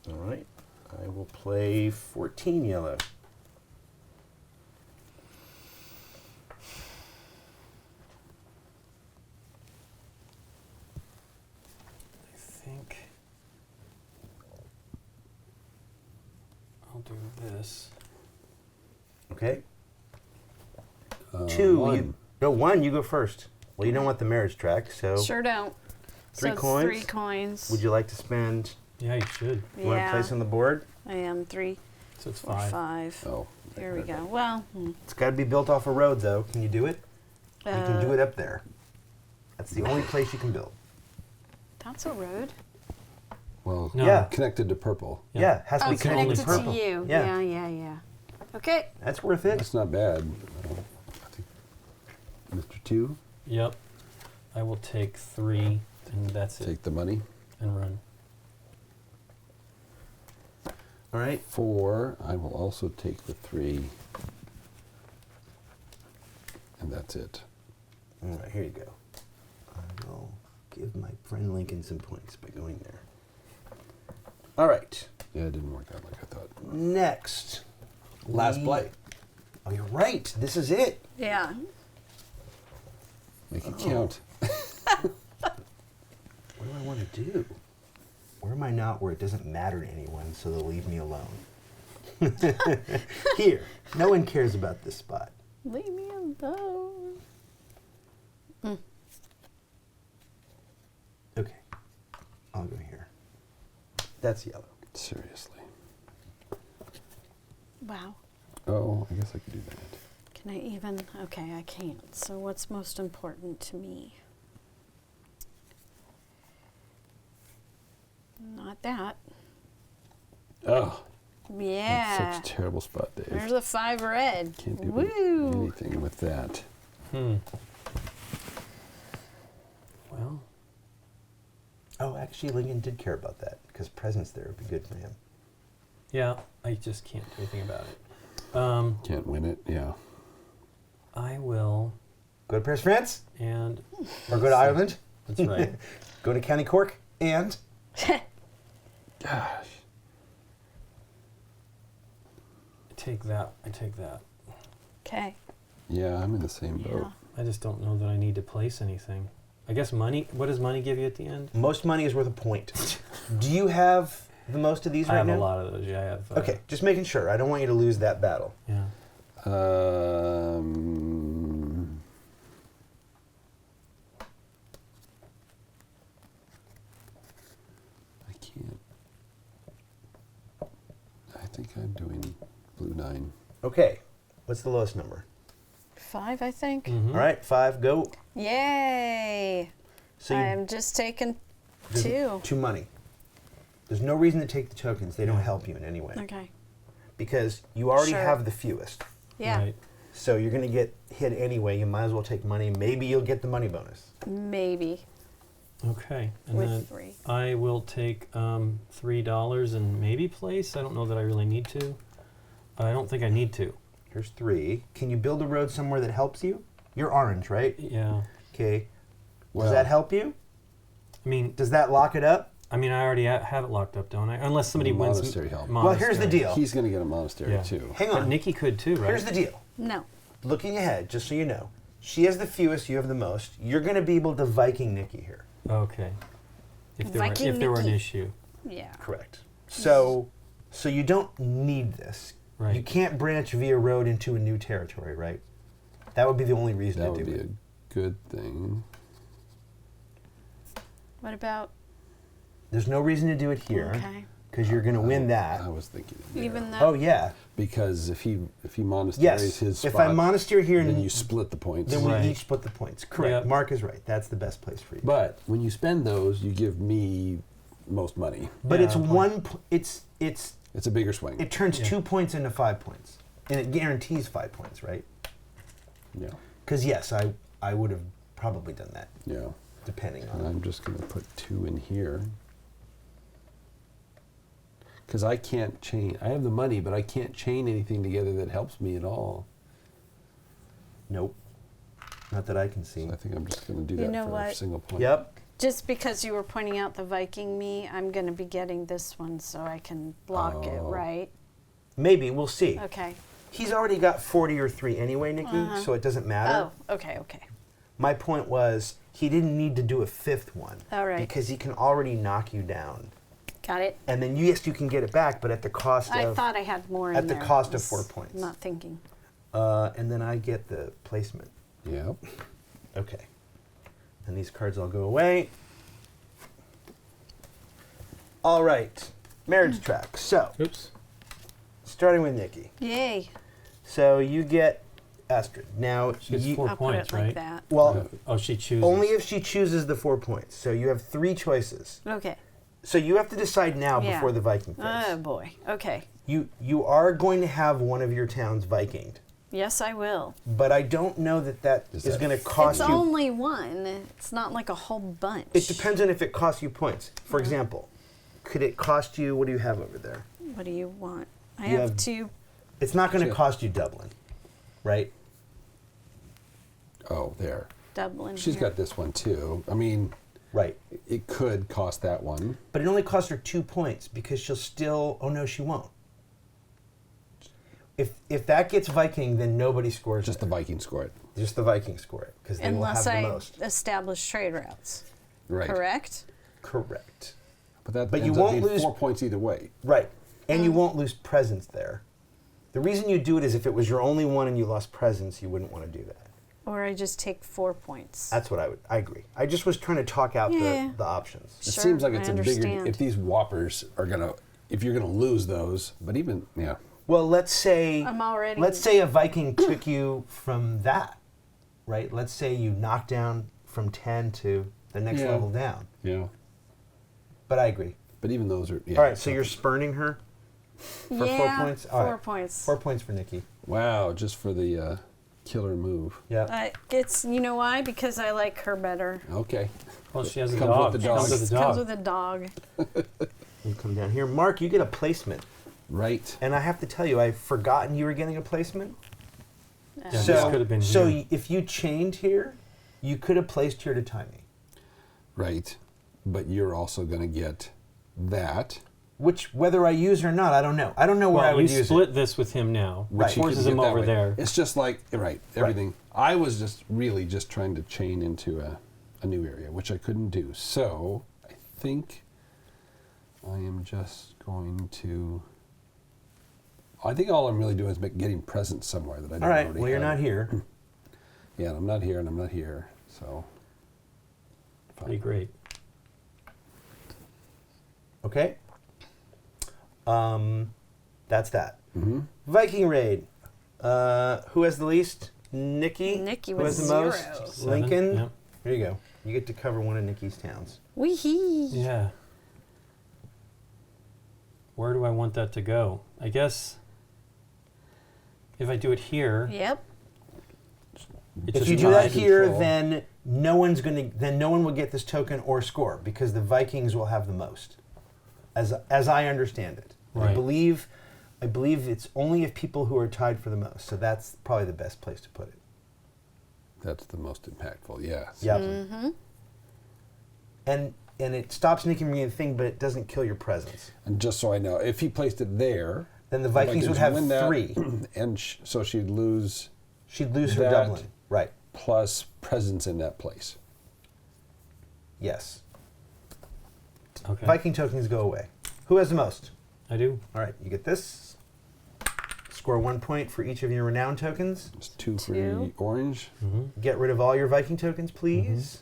All right. I will play 14 yellow. I think I'll do this. Okay. 2. 1. You, no, 1. You go first. Well, you don't want the marriage track, so Sure don't. 3 so it's coins. 3 coins. Would you like to spend? Yeah, you should. You want to Yeah. place on the board? I am 3, So it's 4, 5. 5. Oh. Here we go. Well, It's got to be built off a road, though. Can you do it? You can do it up there. That's the only place you can build. that's a road. Well, No. Yeah. connected to purple. Yeah. Yeah, it has to Oh, be connected to connected purple. to you. Yeah. Yeah. Okay. That's worth it. That's not bad. I think Mr. 2, Yep. I will take 3, and that's it. take the money. And run. All right. 4, I will also take the 3. And that's it. All right, here you go. I will give my friend Lincoln some points by going there. All right. Yeah, it didn't work out like I thought. Next. Last we- play. Oh, you're right. This is it. Yeah. Make it count. What do I want to do? Where am I not where it doesn't matter to anyone, so they'll leave me alone? Here. No one cares about this spot. Leave me alone. Okay. I'll go here. That's yellow. Seriously. Wow. Oh, I guess I could do that. Can I even? Okay, I can't. So what's most important to me? Not that. Oh, Yeah. that's such a terrible spot, Dave. There's a 5 red. Can't do Woo! anything with that. Well, Oh, actually, Lincoln did care about that because presence there would be good for him. Yeah, I just can't do anything about it. Can't win it. Yeah. I will. Go to Paris, France, And or go to Ireland. that's right. Go to County Cork, and Gosh. I take that. Okay. Yeah, I'm in the same boat. Yeah. I just don't know that I need to place anything. I guess money. What does money give you at the end? most money is worth a point. Do you have the most of these I right have now? a lot of those. Yeah, I have. Okay, just making sure. I don't want you to lose that battle. Yeah. I can't. I think I'm doing blue 9. Okay, what's the lowest number? 5, I think. Mhm. All right, 5, go. Yay! So you, I'm just taking there's 2. 2 money. There's no reason to take the tokens. They don't help you in any way. Okay. Because you already Sure. have the fewest. Yeah. Right. So you're going to get hit anyway. You might as well take money. Maybe you'll get the money bonus. Maybe. Okay. And With then 3. I will take $3 and maybe place. I don't know that I really need to. I don't think I need to. Here's 3. Can you build a road somewhere that helps you? You're orange, right? Yeah. Okay. Well- Does that help you? I mean, Does that lock it up? I already have it locked up, don't I? Unless somebody wins. Monastery help. Well, here's the deal. He's going to get a monastery Yeah. too. Hang But on. Nikki could too, right? Here's the deal. No. Looking ahead, just so you know, she has the fewest, you have the most. You're going to be able to Viking Nikki here. Okay. If there Viking were an Nikki. issue, Yeah. Correct. So you don't need this. right? You can't branch via road into a new territory, right? That would be the only reason That to would do be it. a good thing. What about? There's no reason to do it here Okay. because you're going to win that. I was thinking. there. Even though. Oh yeah. Because if he monasteries Yes. his If spot, I monastery here, then and you split the points. then we Right. each split the points. Correct. Yep. Mark is right. That's the best place for you. But when you spend those, you give me most money. But Yeah, it's point. one. It's It's a bigger swing. it turns Yeah. 2 points into 5 points, and it guarantees 5 points, right? yeah. Because yes, I would have probably done that Yeah. depending And on. I'm just going to put 2 in here. Because I can't chain. I have the money, but I can't chain anything together that helps me at all. Nope. Not that I can see. So I think I'm just going to do You that know for a what? single point. Yep. Just because you were pointing out the Viking me, I'm going to be getting this one so I can block it, Oh. right? Maybe we'll see. Okay. He's already got 40 or 3 anyway, Nikki, Uh-huh. so it doesn't matter. Oh, okay, okay. My point was he didn't need to do a 5th one. All right. Because he can already knock you down. Got it. And then yes, you can get it back, but at the cost I of. thought I had more in at the there. cost of Was 4 points. Not thinking. And then I get the placement. Yep. Okay. And these cards all go away. All right. Marriage track. So, Oops. starting with Nikki. Yay. So you get Astrid. Now, She gets you, 4 I'll points, put it like right? that. well, Oh, she chooses. only if she chooses the 4 points. So you have 3 choices. Okay. So you have to decide now Yeah. before the Viking phase. Oh, boy. Okay. You are going to have one of your towns Vikinged, Yes, I will. but I don't know that Is is that going to cost It's you. only one. It's not like a whole bunch. It depends on if it costs you points. For example, could it cost you? What do you have over there? What do you want? I You have have- 2. It's not going to Shit. cost you Dublin, right? Oh, there. Dublin. She's here. got this one too. I mean, Right. it could cost that one. But it only costs her 2 points because she'll still. Oh no, she won't. If that gets Viking, then nobody scores. Just the there. Viking score it. Just the Vikings score it because they Unless will have I the most. establish trade routes. Right. Correct? Correct. But you ends won't up being lose- 4 points either way. Right. And Mm. you won't lose presence there. The reason you do it is if it was your only one and you lost presence, you wouldn't want to do that. Or I just take 4 points. That's what I agree. I just was trying to talk out Yeah. the options. It Sure, seems like I it's a bigger. understand. If these whoppers are gonna, if you're gonna lose those, but even yeah, Well, let's say I'm already- let's say a Viking took you from that, right? Let's say you knocked down from 10 to the next Yeah. level down. yeah. But I agree. But even those are. Yeah. All right, so you're spurning her for 4 yeah, points? All 4 right. points. 4 points for Nikki. Wow, just for the killer move. Yeah. It's, you know why? Because I like her better. Okay. Well, she has a Comes dog. with the She comes dog. with a Comes dog. with a dog. You come down here. Mark, you get a placement. Right. And I have to tell you, I've forgotten you were getting a placement. Yeah, this could have been here. If you chained here, you could have placed here to tie me. Right. But you're also going to get that. Which, whether I use or not, I don't know. I don't know where I Well, would you use split it. this with him now, Which which you can forces get him that over way. there. It's just like, right, everything. I was just really just trying to chain into a new area, which I couldn't do. So I think I am just going to... I think all I'm really doing is getting presents somewhere that I don't All right, already well, you're have. not here. Yeah, and I'm not here, and I'm not here, so... Pretty great. Okay. That's that. Mm-hmm. Viking Raid. Who has the least? Nikki. Nikki Who with has the most? 0. 7, Lincoln. yep. Here you go. You get to cover one of Nikki's towns. Wee-hee. Yeah. Where do I want that to go? I guess if I do it here, Yep. it's If just you do that my here, control. then no one will get this token or score because the Vikings will have the most, as I understand it. I Right. believe it's only if people who are tied for the most. So that's probably the best place to put it. That's the most impactful, yes. Yep. Mm-hmm. And it stops Nikki from getting a thing, but it doesn't kill your presence. And just so I know, if he placed it there... Then the Vikings would have win that, 3. And so she'd lose She'd lose her that. Dublin. Right. plus presence in that place. Yes. Okay. Viking tokens go away. Who has the most? I do. All right, you get this. Score 1 point for each of your renown tokens. It's 2 for 2. orange. Mm-hmm. Get rid of all your Viking tokens, please.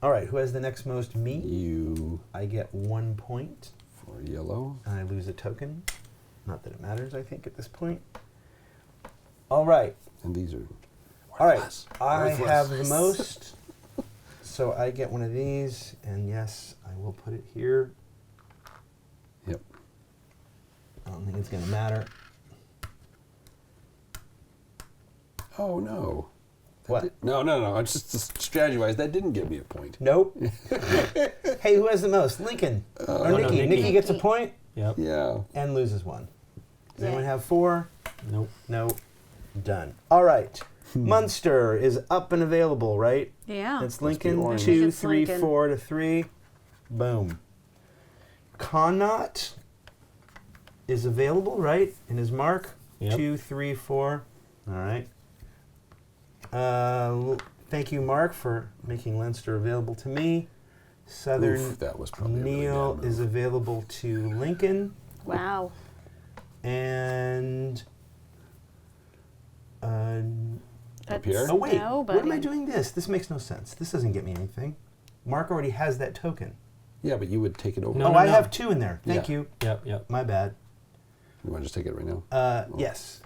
All right, who has the next most? Me. You I get 1 point, for yellow. and I lose a token. Not that it matters, I think, at this point. All right. And these are All right. worthless. I Worthless. have the most, so I get one of these, and yes, I will put it here. Yep. I don't think it's going to matter. Oh, no. What? No. It's just strategy-wise, that didn't give me a point. Nope. Hey, who has the most? Lincoln. Or no, Nikki. Nikki. Nikki gets a point Yep. Yeah. and loses 1. Does Yeah. anyone have 4? Nope. No. Done. All right. Munster is up and available, right? Yeah. It's Lincoln. orange. 2, It's 3, Lincoln. 4 to 3. Boom. Connaught is available, right? In his mark. Yep. 2, 3, 4. All right. Thank you, Mark, for making Leinster available to me. Southern Oof, that was probably a really Neil bad is move. available to Lincoln. Wow. And That's here? oh wait, nobody. what am I doing this? This makes no sense. This doesn't get me anything. Mark already has that token. Yeah, but you would take it over. No, oh, no, I no. have 2 in there. Thank Yeah. you. Yep. My bad. You want to just take it right now? Yes,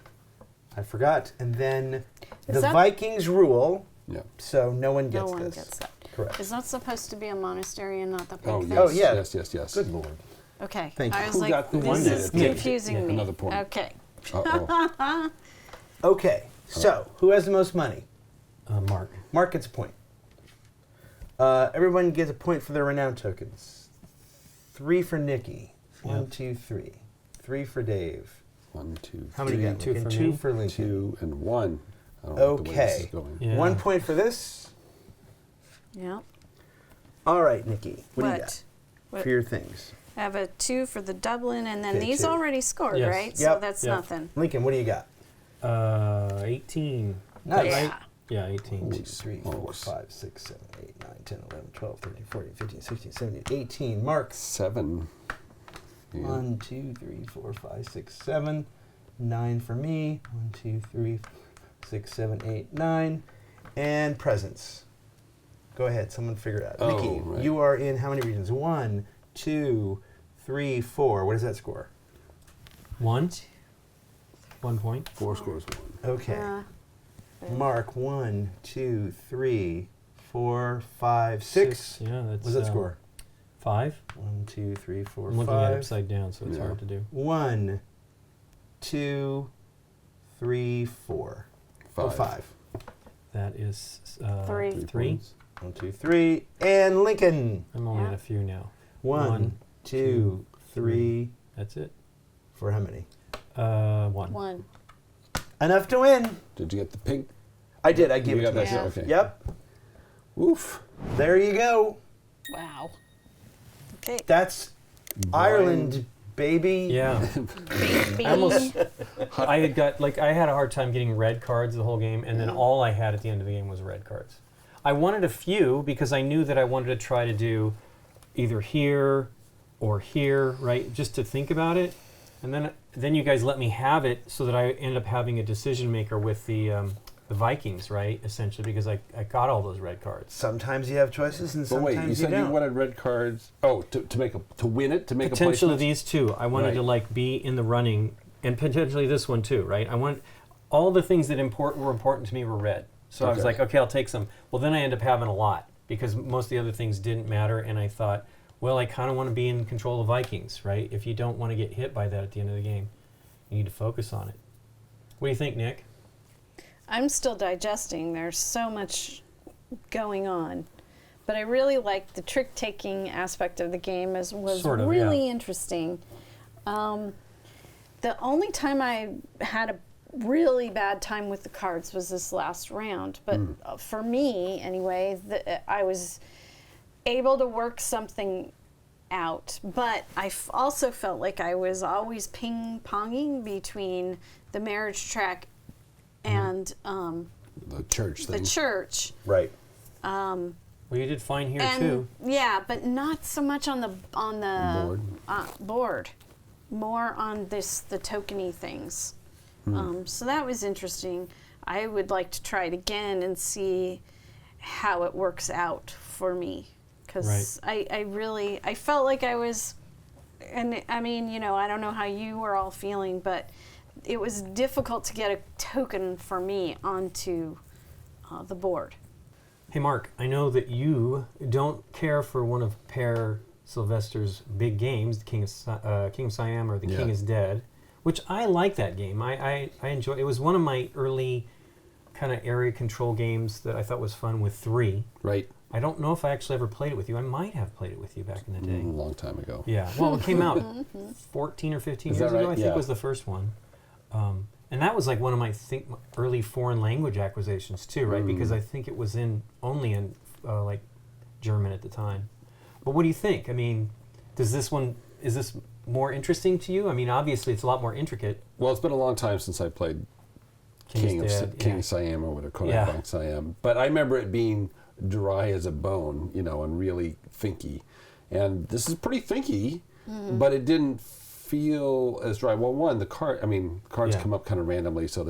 I forgot. And then Is the that- Vikings rule, Yeah. so no one gets No one this. gets that. Correct. Is that supposed to be a monastery and not the pig Oh, face? yes. Oh, yeah. Yes. Good lord. Okay. Thank you. I was Who like, got the one this is that- confusing Yeah, me. another point. Okay. Uh-oh. Okay, so who has the most money? Mark. Mark gets a point. Everyone gets a point for their renown tokens. 3 for Nikki. 1, Yep. 2, 3. 3 for Dave. 1, 2, How many 3, get? 2 Lincoln? for 2 me. for Lincoln. 2, and 1. I don't like the way this is Okay. going. Yeah. 1 point for this. Yeah. All right, Nikki. What do you got What? for your things? I have a 2 for the Dublin, and then Okay, these 2. already scored, Yes. right? Yep. So that's Yep. nothing. Lincoln, what do you got? 18. Nice. Yeah. Yeah, 18. 2, 3, 4, smokes. 5, 6, 7, 8, 9, 10, 11, 12, 13, 14, 15, 16, 17, 18. Mark. 7. Yeah. 1, 2, 3, 4, 5, 6, 7. 9 for me. 1, 2, 3, 6, 7, 8, 9. And presents. Go ahead, someone figure it out. Oh, Nikki, right. you are in how many regions? 1, 2, 3, 4. What does that score? 1. 1 point. 4 scores 1. Okay. Mark, 1, 2, 3, 4, 5, 6. Yeah, that's. What does that score? 5. 1, 2, 3, 4, I'm looking at it 5. upside down, so it's Yeah. hard to do. 1, 2, 3, 4. 5. That is Three. 3. points. 1, 2, 3. And Lincoln. I'm only Yeah. at a few now. 1, 2, 3. That's it. For how many? 1. 1. Enough to win. Did you get the pink? I did. I gave You it to got that? myself. Okay. Yep. Oof. There you go. Wow. Okay. That's Ireland, baby. Yeah. Baby. I almost, I had a hard time getting red cards the whole game, and then all I had at the end of the game was red cards. I wanted a few because I knew that I wanted to try to do either here or here, right? Just to think about it, and then you guys let me have it, so that I ended up having a decision maker with the Vikings, right? Essentially, because I got all those red cards. Sometimes you have choices, and But sometimes wait, you said don't. you wanted red cards. Oh, to win it, to make a Potentially placement? these two. I wanted Right. to be in the running, and potentially this one too, right? I want all the things that were important to me were red. So I was Okay. like, okay, I'll take some. Well, then I end up having a lot because most of the other things didn't matter, and I thought, well, I kind of want to be in control of Vikings, right? If you don't want to get hit by that at the end of the game, you need to focus on it. What do you think, Nick? I'm still digesting. There's so much going on. But I really liked the trick-taking aspect of the game. Was Sort of, really yeah. interesting. The only time I had a really bad time with the cards was this last round. But for me, anyway, I was able to work something out. But I also felt like I was always ping-ponging between the marriage track and The church thing. the church. Right. Well, you did fine here And too. yeah, but not so much on the Board. board. More on the tokeny things. So that was interesting. I would like to try it again and see how it works out for me, because I felt like I was, and I mean, I don't know how you were all feeling, but it was difficult to get a token for me onto the board. Hey, Mark, I know that you don't care for one of Peer Sylvester's big games, the King of Siam or The King Yeah. is Dead, which I like that game. I enjoy. It was one of my early kind of area control games that I thought was fun with 3. Right. I don't know if I actually ever played it with you. I might have played it with you back in the day. A long time ago. Yeah. Well, it came out 14 or 15 Is years that ago, right? I think Yeah. was the first one. And that was like one of my early foreign language acquisitions too, right? Because I think it was only in like German at the time. But what do you think? I mean, is this more interesting to you? I mean, obviously it's a lot more intricate. Well, it's been a long time since I played King of Siam or whatever, Yeah. Siam. But I remember it being dry as a bone, and really thinky. And this is pretty thinky, but it didn't feel as dry. Well, one, cards Yeah. come up kind of randomly, so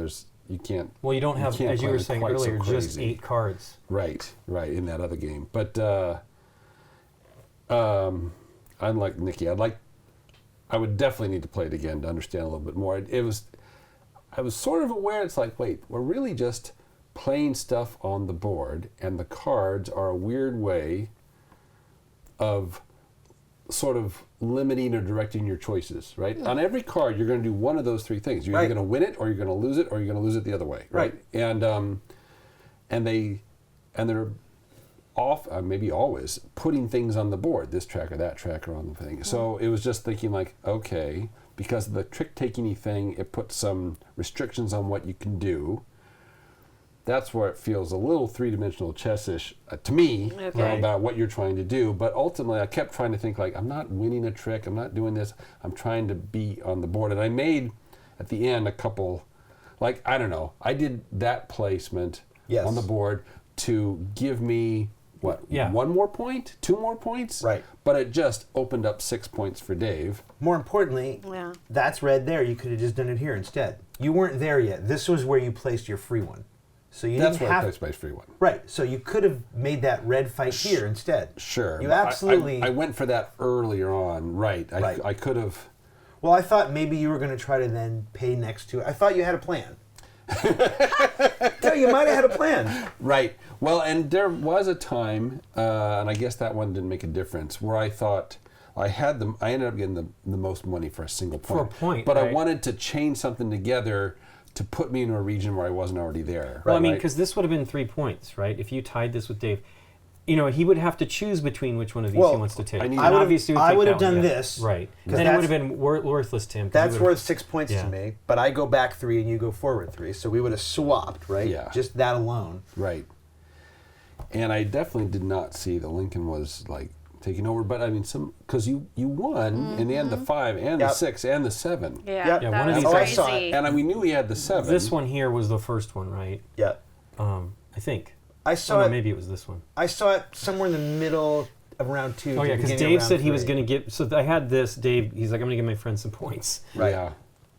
you can't. Well, you don't have, can't as you play were it saying quite so earlier, just crazy. 8 cards. Right, in that other game. But unlike Nikki, I would definitely need to play it again to understand a little bit more. I was sort of aware, it's like, wait, we're really just playing stuff on the board, and the cards are a weird way of sort of limiting or directing your choices, right? On every card, you're going to do one of those 3 things. You're either going to win it, or you're going to lose it, or you're going to lose it the other way, right? And they're off, maybe always putting things on the board, this track or that track or on the thing. So it was just thinking like, okay, because of the trick-taking-y thing, it puts some restrictions on what you can do. That's where it feels a little three-dimensional chess-ish to me about what you're trying to do. But ultimately, I kept trying to think like, I'm not winning a trick. I'm not doing this. I'm trying to be on the board. And I made, at the end, a couple, like, I don't know. I did that placement on the board to give me, one more point? 2 more points? Right. But it just opened up 6 points for Dave. More importantly, that's red there. You could have just done it here instead. You weren't there yet. This was where you placed your free one. So you That's didn't where I have placed my free one. Right. So you could have made that red fight here instead. Sure. You but absolutely. I went for that earlier on. Right. Right. I could have. Well, I thought maybe you were going to try to then pay next to it. I thought you had a plan. No, you might have had a plan. Right. Well, and there was a time, and I guess that one didn't make a difference, where I thought I ended up getting the most money for a single point. For a point, But I right. wanted to chain something together to put me in a region where I wasn't already there. Well, I mean, right? because this would have been 3 points, right? If you tied this with Dave, he would have to choose between which one of these he wants to take. I need- And I obviously I take would that have done one, yeah. this. Right. 'Cause Then it would that's- have been worthless to him. 'cause That's he would worth 6 points Yeah. to me, but I go back 3 and you go forward 3, so we would have swapped, right? Yeah. Just that alone. Right. And I definitely did not see the Lincoln was like taking over, but I mean, because you won in the end the 5 and the Yep. 6 and the 7. Yeah, Yeah, that one of was these- Oh, I saw crazy. it. And we knew he had the 7. This one here was the first one, right? Yeah. I think. I Oh, saw no, it. maybe it was this one. I saw it somewhere in the middle of round 2. Oh, yeah, because Dave said he was going to give. So I had this, Dave, he's like, I'm going to give my friend some points, Right. Yeah.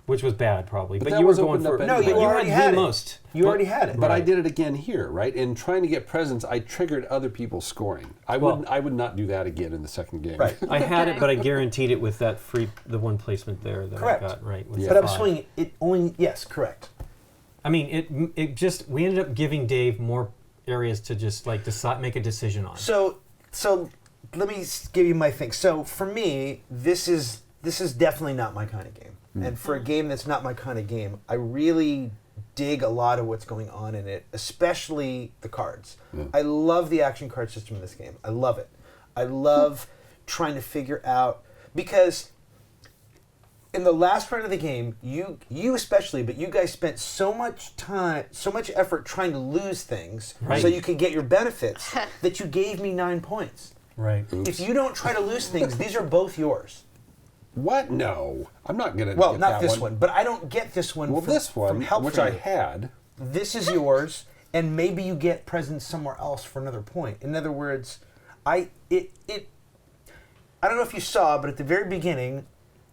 which was bad probably. But that you were was going opened for. up No, anyway. you but already had had the it. most. You already had it. But I Right. did it again here, right? In trying to get presents, I triggered other people's scoring. I would not do that again in the second game. Right. I had it, Okay. but I guaranteed it with that the one placement there that Correct. I got right. With Yeah. the But I'm 5. showing it only. Yes, correct. I mean, it just we ended up giving Dave more areas to just like decide, make a decision on. So let me give you my thing. So for me, this is definitely not my kind of game. And for a game that's not my kind of game, I really dig a lot of what's going on in it, especially the cards. Yeah. I love the action card system in this game. I love it. I love trying to figure out, because in the last part of the game, you especially, but you guys spent so much time, so much effort trying to lose things Right. so you could get your benefits that you gave me 9 points. Right. If you don't try to lose things, these are both yours. What? No. I'm not going to Well, get not that this one, but I don't get this one. Well, from, this one, from help which from I you. had. This is yours, and maybe you get presents somewhere else for another point. In other words, I don't know if you saw, but at the very beginning,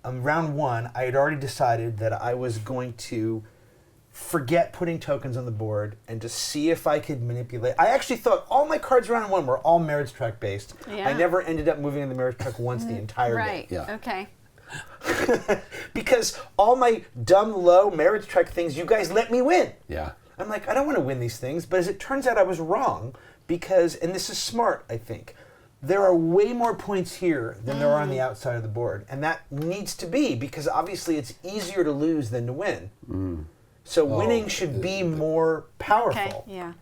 round 1, I had already decided that I was going to forget putting tokens on the board and to see if I could manipulate. I actually thought all my cards round 1 were all marriage track based. Yeah. I never ended up moving in the marriage track once the entire Right. game. Yeah. Okay. Because all my dumb low marriage track things, you guys let me win. Yeah. I'm like, I don't want to win these things, but as it turns out, I was wrong because, and this is smart, I think, there are way more points here than there are on the outside of the board, and that needs to be because obviously it's easier to lose than to win. So winning should be more powerful, Okay. Yeah.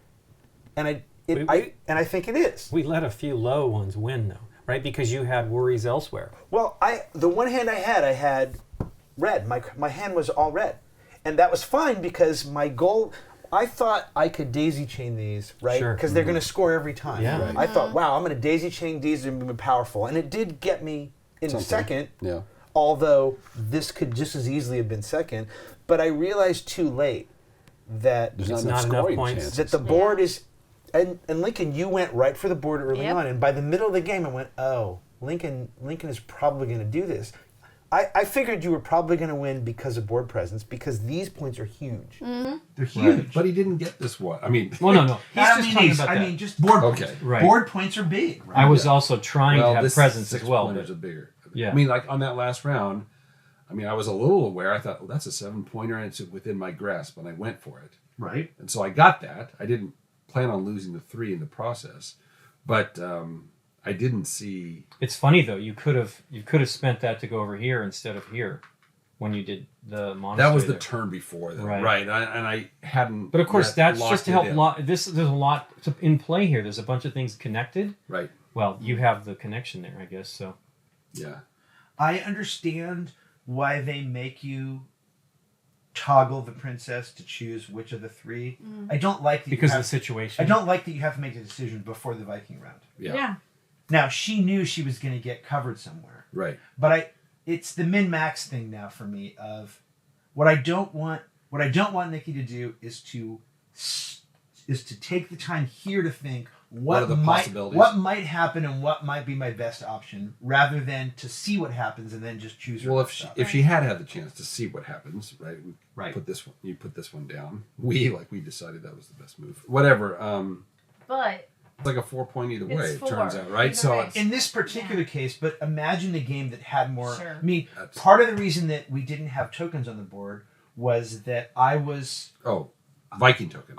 and I think it is. We let a few low ones win though, right? Because you had worries elsewhere. Well, the one hand I had red. My hand was all red, and that was fine because my goal. I thought I could daisy chain these, right? Sure. Because they're going to score every time. Yeah. Right. I thought, wow, I'm going to daisy chain these and be powerful, and it did get me in Something. second. Yeah. Although this could just as easily have been second, but I realized too late that There's It's not enough not enough scoring points. chances. that the board is, and Lincoln, you went right for the board early Yep. on, and by the middle of the game, I went, oh, Lincoln is probably going to do this. I figured you were probably going to win because of board presence, because these points are huge. They're huge. But he didn't get this one. I mean, Well, no. He's I just mean, talking these- about I that. mean, just board Okay. points. Right. Board points are big. Right? I was also trying to have this presence as well. pointers But are bigger. Yeah. I mean, like on that last round, I mean, I was a little aware. I thought, well, that's a 7-pointer and it's within my grasp, and I went for it. right. And so I got that. I didn't plan on losing the 3 in the process, but I didn't see. it's funny though. You could have spent that to go over here instead of here when you did the monastery. That was the there. turn before that, Right. right? And I hadn't. But of course, yet that's locked just to it help. in. There's a lot in play here. There's a bunch of things connected. Right. Well, you have the connection there, I guess. So Yeah. I understand why they make you toggle the princess to choose which of the 3. I don't like that because you of have, the situation. I don't like that you have to make the decision before the Viking round. Yeah. Now she knew she was going to get covered somewhere, Right. but it's the min max thing now for me of what I don't want Nikki to do is to take the time here to think What are the possibilities? what might happen and what might be my best option, rather than to see what happens and then just choose. Well, her if she had the chance to see what happens, right? Right. You put this one down. We decided that was the best move. Whatever. But It's like a 4-point either way. It's It 4, turns out, right? either So way. it's, in this particular case, but imagine a game that had more. Sure. I mean, That's- part of the reason that we didn't have tokens on the board was that I was Viking tokens.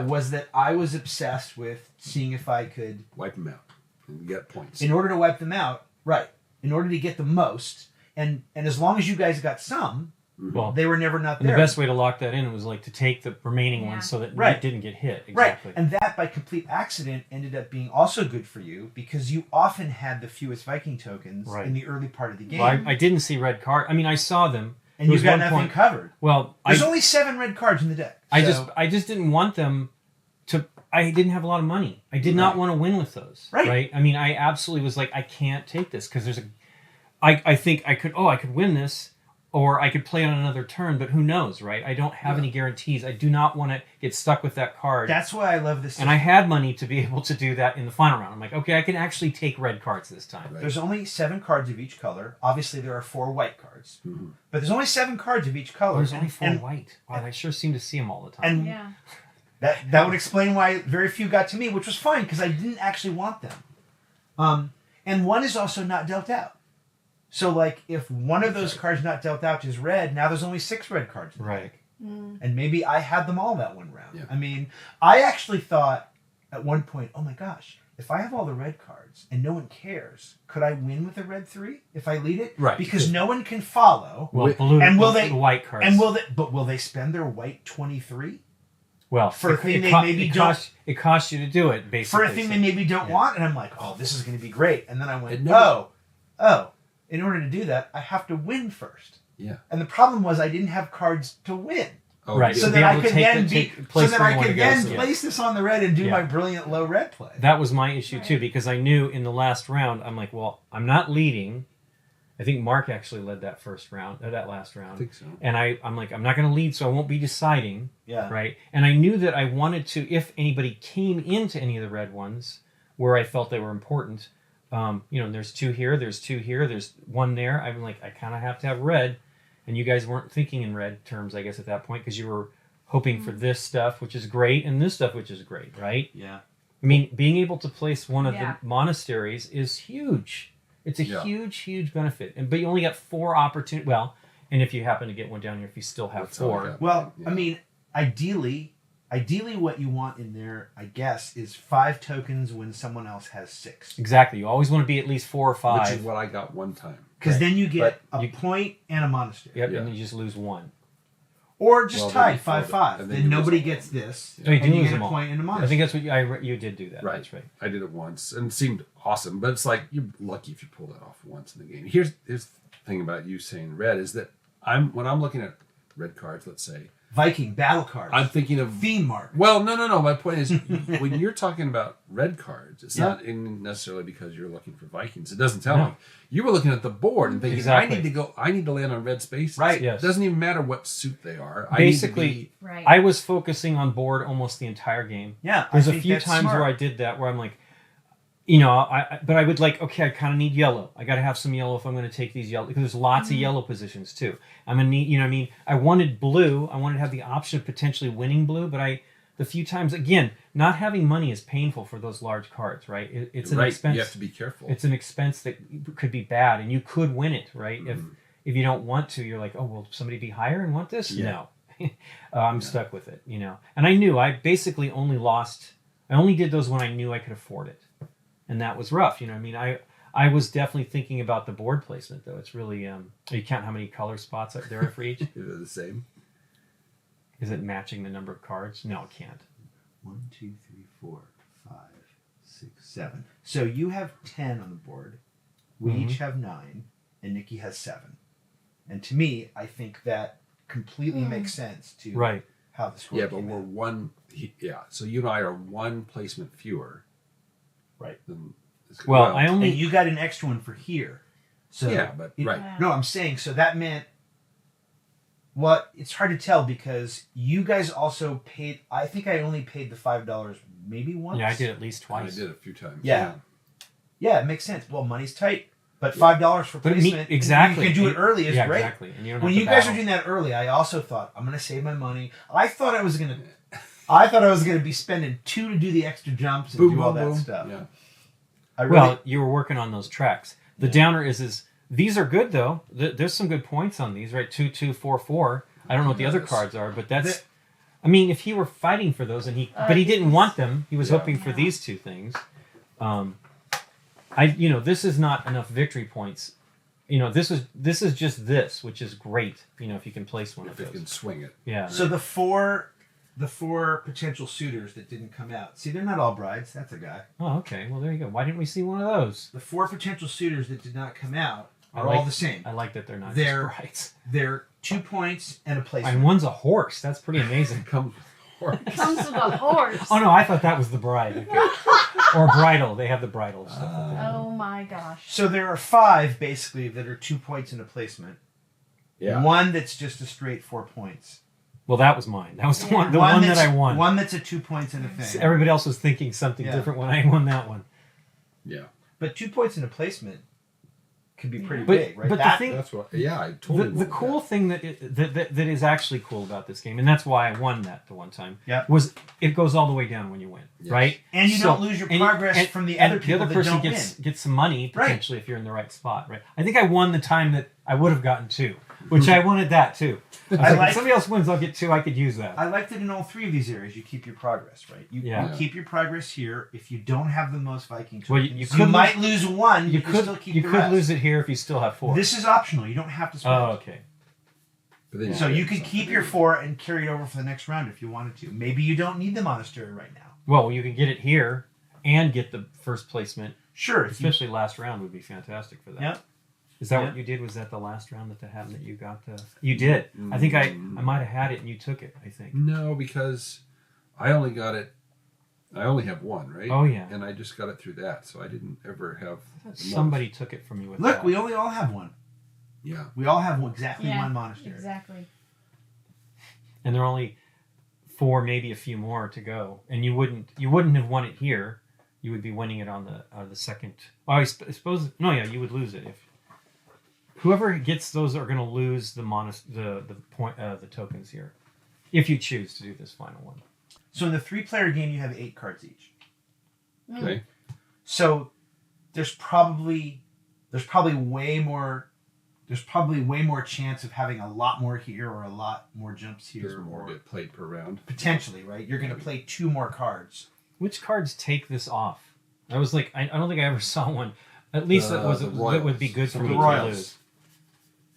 was that I was obsessed with seeing if I could, Wipe them out and get points. in order to wipe them out, right? In order to get the most, and as long as you guys got some, Well, They were never not and there. the best way to lock that in was like to take the remaining ones so that Right. it didn't get hit. Right, Exactly. and that by complete accident ended up being also good for you because you often had the fewest Viking tokens Right. in the early part of the game, Well, I didn't see red card. I mean, I saw them. and There you was got one nothing point- covered. Well, There's only 7 red cards in the deck. I so- just didn't want them to. I didn't have a lot of money. I did not want to win with those. Right. I mean, I absolutely was like, I can't take this because there's a. I think I could win this, or I could play on another turn, but who knows, right? I don't have any guarantees. I do not want to get stuck with that card. That's why I love this. And I had money to be able to do that in the final round. I'm like, okay, I can actually take red cards this time. Right. There's only 7 cards of each color. Obviously, there are 4 white cards, but there's only 7 cards of each color. Oh, there's only 4 and, white. Wow, I sure seem to see them all the time. And Yeah. that would explain why very few got to me, which was fine because I didn't actually want them. And 1 is also not dealt out. So, like, if one of those cards not dealt out is red, now there's only 6 red cards. In the Right. deck. And maybe I had them all that one round. Yeah. I mean, I actually thought at one point, oh my gosh, if I have all the red cards and no one cares, could I win with a red 3 if I lead it? Right. Because no one can follow. Well, blue and will the they white cards? And will they spend their white 23 well for a thing they maybe it costs you to do it basically. for a thing they maybe don't want? And I'm like, oh, this is going to be great. And then I went, It never- oh, in order to do that, I have to win first. Yeah. And the problem was I didn't have cards to win. Oh, Right. yeah. So To that be I able to could take then the- be, take so place that where I you wanna could go, then so- place this on the red and do Yeah. my brilliant low red play. That was my issue too, because I knew in the last round, I'm like, well, I'm not leading. I think Mark actually led that that last round. I think so. And I'm like, I'm not going to lead, so I won't be deciding. Yeah. Right. And I knew that I wanted to, if anybody came into any of the red ones where I felt they were important, there's 2 here, there's 2 here, there's 1 there. I'm like, I kind of have to have red. And you guys weren't thinking in red terms, I guess, at that point, because you were hoping for this stuff, which is great, and this stuff, which is great, right? Yeah. I mean, being able to place one of Yeah. the monasteries is huge. It's a Yeah. huge, huge benefit. But you only got 4 opportunities. Well, and if you happen to get one down here, if you still have That's all I 4. got. Well, Yeah. I mean, ideally, what you want in there, I guess, is 5 tokens when someone else has 6. Exactly. You always want to be at least 4 or 5. Which is what I got one time. Because Right. then you get But a you- point and a monastery. Yep, Yeah. and you just lose 1. Or just Well, then tied you 5-5. fold it, and then Then you nobody lose all gets of them. this. No, you do and you lose get them a all. point and a I monastery. think that's what you did do that. Right. That's right. I did it once, and it seemed awesome. But it's like you're lucky if you pull that off once in the game. Here's the thing about you saying red is that when I'm looking at red cards, let's say, Viking battle cards. I'm thinking of theme mark. Well, no. My point is, when you're talking about red cards, it's Yeah. not necessarily because you're looking for Vikings. It doesn't tell No. me. You were looking at the board and thinking, Exactly. I need to land on red spaces. Right. Yes. It doesn't even matter what suit they are. Basically, I need to be, Right. I was focusing on board almost the entire game. Yeah, There's I a think few that's times smart. where I did that, where I'm like, but I would like, okay, I kind of need yellow. I got to have some yellow if I'm going to take these yellow, because there's lots of yellow positions too. I'm going to need, what I mean? I wanted blue. I wanted to have the option of potentially winning blue, but the few times, again, not having money is painful for those large cards, right? It's an right. expense. You have to be careful. It's an expense that could be bad, and you could win it, right? If you don't want to, you're like, oh, will somebody be higher and want this? Yeah. No. I'm stuck with it, And I knew I basically only did those when I knew I could afford it. And that was rough, I mean, I was definitely thinking about the board placement, though. It's really, you count how many color spots there are for each? Is it the same? Is it matching the number of cards? No, it can't. 1, 2, 3, 4, 5, 6, 7. So you have 10 on the board. We Mhm. each have 9, and Nikki has 7. And to me, I think that completely makes sense to Right. how the score Yeah, but came we're out. one. So you and I are one placement fewer. Right. Than, Well, I only... And you got an extra one for here. So Yeah, but right. No, I'm saying so that meant. Well, it's hard to tell because you guys also paid. I think I only paid the $5 maybe once. Yeah, I did at least I twice. did a few times. Yeah. Yeah, it makes sense. Well, money's tight, but $5 for But placement. exactly. You can do it early is yeah, great. exactly. And you don't When have you to guys were battle. doing that early, I also thought I'm going to save my money. I thought I was going to be spending 2 to do the extra jumps and Boom, do all boom, that boom. stuff. Yeah. I really, Well, you were working on those tracks. The downer is these are good though. There's some good points on these, right? 2, 2, 4, 4. I don't know what the other Yes. cards are, but that's. I mean, if he were fighting for those and but he didn't want them. He was Yeah. hoping for these 2 things. This is not enough victory points this is just this, which is great. If you can place one If of it those. can swing it. Yeah. So the four potential suitors that didn't come out. See, they're not all brides. That's a guy. Oh, okay. Well, there you go. Why didn't we see one of those? The 4 potential suitors that did not come out are all the same. I like that they're not They're- just brides. They're 2 points and a placement. And one's a horse. That's pretty amazing. Come horse. Comes with a horse. Oh no, I thought that was the bride. Okay. Or bridal. They have the bridal stuff. Oh my gosh. So there are 5 basically that are 2 points and a placement. Yeah. One that's just a straight 4 points. Well, that was mine. That was the one that's, that I won. One that's a 2 points and a thing. Everybody else was thinking something Yeah. different when I won that one. Yeah. But 2 points and a placement could be pretty But- big, right? but the That- thing- That's what. Yeah, I totally. The went cool with thing that is actually cool about this game, and that's why I won that the one time, Yeah. was it goes all the way down when you win, Yes. right? And you So- don't lose your and- progress and- from the and other people the other that person don't gets some money Right. potentially if you're in the right spot, right? I think I won the time that I would have gotten 2, which I wanted that too. I was I like, like- if somebody else wins, I'll get 2. I could use that. I like that in all 3 of these areas you keep your progress, right? You Yeah. keep your progress here. If you don't have the most Viking tokens, Well, you could might lose one. you But you still could keep you the could rest. lose it here if you still have 4. This is optional. You don't have to switch. Oh, okay. But then So get you could something keep your 4 and carry it over for the next round if you wanted to. Maybe you don't need the monastery right now. Well, you can get it here and get the first placement. Sure. If you, Especially last round would be fantastic for that. Yep. Is that Yeah. what you did? Was that the last round that happened that you got the? You did. I think I might have had it and you took it. I think. No, because I only got it. I only have one, right? Oh, yeah. And I just got it through that, so I didn't ever have. the Somebody took it from me with look, that. we only all have one. most. Yeah. We all have exactly one monastery. Exactly. And there are only 4, maybe a few more to go. And you wouldn't have won it here. You would be winning it on the second. Oh, I suppose. No, yeah, you would lose it if. Whoever gets those are going to lose the tokens here, if you choose to do this final one. So in the 3-player game, you have 8 cards each. Okay. So there's probably way more. There's probably way more chance of having a lot more here or a lot more jumps here. There's more or get played per round. potentially, right? You're going to play 2 more cards. Which cards take this off? I was like, I don't think I ever saw one. At least that would be good for Some me of to the Royals. lose.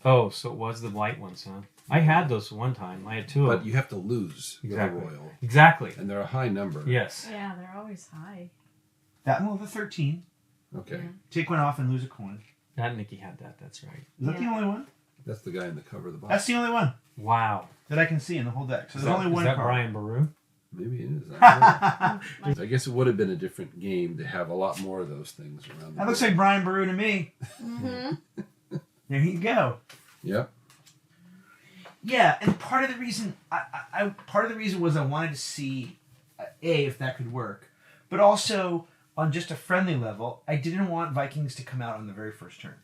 Oh, so it was the white ones, huh? I had those one time. I had 2 of But them. you have to lose Exactly. the royal, Exactly. and they're a high number. Yes. Yeah, they're always high. That one with a 13. Okay. Yeah. Take one off and lose a coin. That Nikki had that. That's right. Is that the Yeah. only one? That's the guy in the cover of the box. That's the only one Wow. that I can see in the whole deck. So Is there's that, only is one that card. Brian Boru? Maybe it is. I don't know. I guess it would have been a different game to have a lot more of those things around. the That looks board. like Brian Boru to me. Mm-hmm. There you go. Yep. Yeah, and part of the reason was I wanted to see if that could work, but also on just a friendly level, I didn't want Vikings to come out on the very first turn.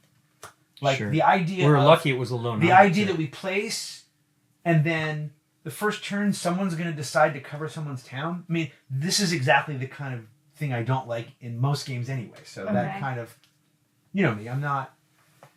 Like Sure. the idea. We were of- lucky it was a low number. The idea too. that we place, and then the first turn, someone's going to decide to cover someone's town. I mean, this is exactly the kind of thing I don't like in most games anyway. So that Okay. kind of, you know me, I'm not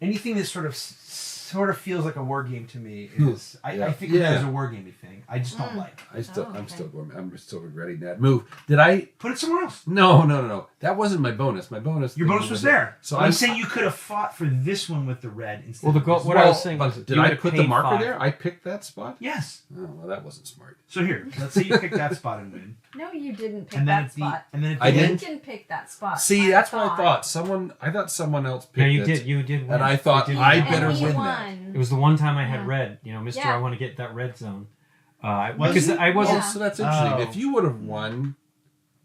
anything that sort of feels like a war game to me is I think of that as a war gamey thing. I just don't like. I'm okay. still regretting that move. Did I? Put it somewhere else. No. That wasn't my bonus. My bonus. Your thing bonus was there. So I'm saying you could have fought for this one with the red instead. Well, the of goal, this. what I was saying was, did you I had put the paid marker 5. there? I picked that spot. Yes. Oh, well, that wasn't smart. So here, let's say you pick that spot and win, No, you didn't pick and then that at the spot. and then at the I end, didn't? Lincoln picked that spot. See, that's what I thought. I thought someone else picked Yeah, you it. did. You did. Win. And I thought, You did I win. better and he win won. that. It was the one time I had Yeah. red. You know, Mister, Yeah. I want to get that red zone. Was Because it? I wasn't. Yeah. So that's interesting. Oh. If you would have won,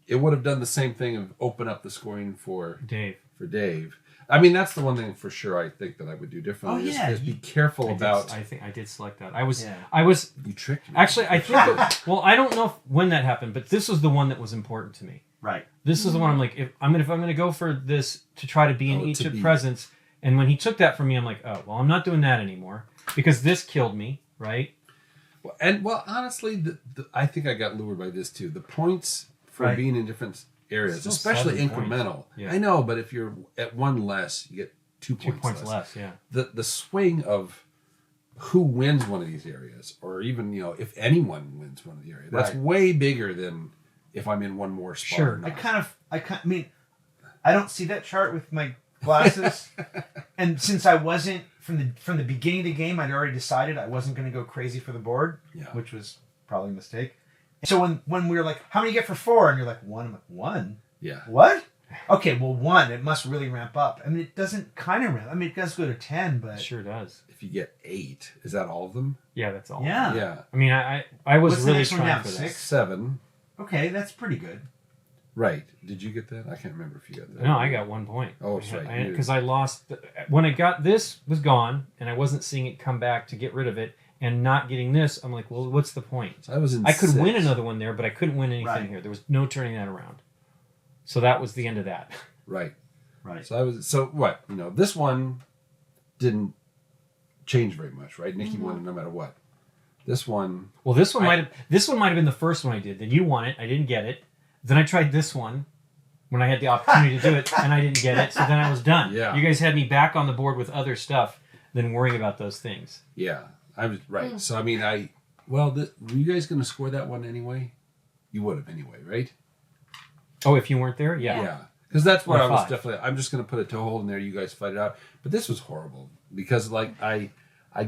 it would have done the same thing of open up the scoring for Dave. Dave. I mean, that's the one thing for sure I think that I would do differently. Oh, yeah. Is be careful about. I think I did select that. I was. Yeah. I was. You tricked me. Actually, I think. Well, I don't know when that happened, but this was the one that was important to me. right. This is the one I'm like, if I'm gonna go for this to try to be in Oh, each to of be- presents, and when he took that from me, I'm like, oh well, I'm not doing that anymore because this killed me, right? Well, honestly, I think I got lured by this too. The points for Right. being in different areas, Still especially 7 points. incremental. Yeah. I know, but if you're at one less, you get 2 2 points, points less. less, yeah. The swing of who wins one of these areas, or even if anyone wins one of the areas, that's Right. way bigger than if I'm in one more spot. Sure. or I not. kind of, I mean, I don't see that chart with my glasses. And since I wasn't from the beginning of the game, I'd already decided I wasn't going to go crazy for the board, which was probably a mistake. So when we were like, how many you get for 4? And you're like, 1. I'm like, 1? Yeah. What? Okay, well, 1, it must really ramp up. I mean, it doesn't kind of ramp. I mean, it does go to 10, but... It sure does. If you get 8, is that all of them? Yeah, that's all. Yeah. Yeah. I mean, I was What's the really next one trying down? for 6? this. 7. Okay, that's pretty good. Right. Did you get that? I can't remember if you got that. No, I got 1 point. Oh, that's right. Because I lost... When I got this, was gone, and I wasn't seeing it come back to get rid of it, and not getting this, I'm like, well, what's the point? So I was in I could 6. win another one there, but I couldn't win anything Right. here. There was no turning that around. So that was the end of that. Right. Right. So what? This one didn't change very much, right? Nikki won it no matter what. This one... Well, this one might have been the first one I did. Then you won it. I didn't get it. Then I tried this one when I had the opportunity to do it, and I didn't get it. So then I was done. Yeah. You guys had me back on the board with other stuff than worrying about those things. Yeah. I was right. So, I mean, were you guys going to score that one anyway? You would have anyway, right? Oh, if you weren't there? Yeah. Yeah. Because that's where Or I was 5. definitely... I'm just going to put a toe hold in there. You guys fight it out. But this was horrible. Because, I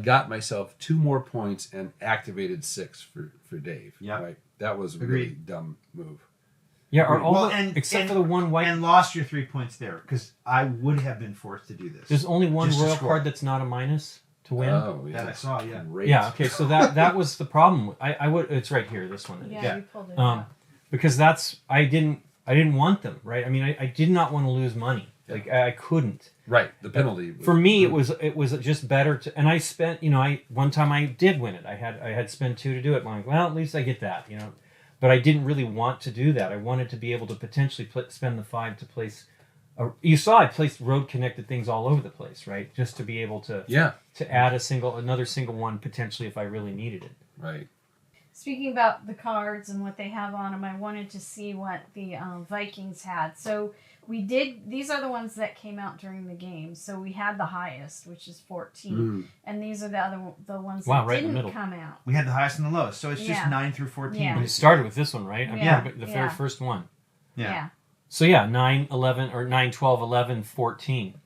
got myself 2 more points and activated 6 for Dave. Yeah. Right? That was a really dumb move. Yeah, or all Well, except for the one white... And lost your 3 points there, because I would have been forced to do this. There's only one Just to royal score. card that's not a minus to win. Oh, yeah. That I saw, yeah. Great. Yeah, okay, so that was the problem. I would... It's right here, this one. Yeah, you pulled it Um, out. because that's... I didn't want them, right? I mean, I did not want to lose money. Like, I couldn't. Right. The penalty. For me, it was just better to, and I spent, one time I did win it. I had spent 2 to do it. I'm like, well, at least I get that, But I didn't really want to do that. I wanted to be able to potentially spend the 5 to place. You saw I placed road connected things all over the place, right? Just to be able to add another single one potentially if I really needed it. Right. Speaking about the cards and what they have on them, I wanted to see what the Vikings had. So these are the ones that came out during the game. So we had the highest, which is 14. And these are the ones that right in the didn't middle. come out. We had the highest and the lowest, so it's just Yeah. 9 through 14. Yeah. We started with this one, right? I mean, Yeah. the very Yeah. first one. Yeah. So yeah, 9, 11, or 9, 12, 11, 14.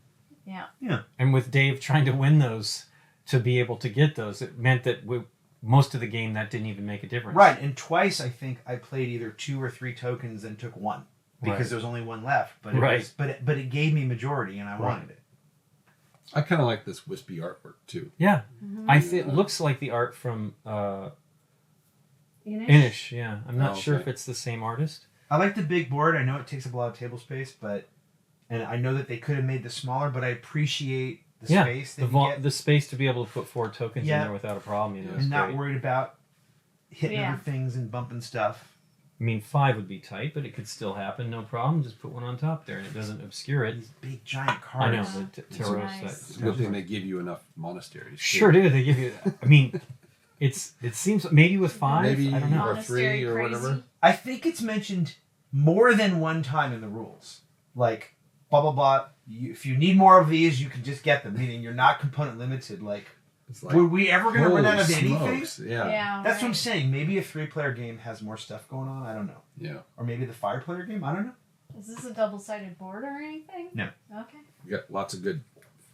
Yeah. Yeah. And with Dave trying to win those to be able to get those, it meant that most of the game that didn't even make a difference. Right, and twice I think I played either 2 or 3 tokens and took 1 because Right. there was only 1 left. But it Right. was, but it gave me majority, and I wanted it. I kind of like this wispy artwork, too. Yeah. It looks like the art from Inish? Inish, yeah. I'm not Oh, sure okay. if it's the same artist. I like the big board. I know it takes up a lot of table space, and I know that they could have made this smaller, but I appreciate the Yeah, space that the, you get the space to be able to put 4 tokens Yeah. in there without a problem, is and not great. worried about hitting Yeah. other things and bumping stuff. I mean, 5 would be tight, but it could still happen, no problem. Just put one on top there, and it doesn't obscure it. These big giant I know, cards. the tarot nice. set. It's a good thing they give you enough monasteries. too. Sure do. They give you. I mean, it seems maybe with 5. Maybe I don't know. or Monastery 3 or crazy. whatever. I think it's mentioned more than one time in the rules. Like, blah, blah, blah. If you need more of these, you can just get them. Meaning you're not component limited. Like, It's like, were we ever going to run out of holy anything? smokes, Yeah. Yeah. That's what I'm right. saying. Maybe a 3-player game has more stuff going on. I don't know. Yeah. Or maybe the 5-player game. I don't know. Is this a double-sided board or anything? No. Okay. You got lots of good.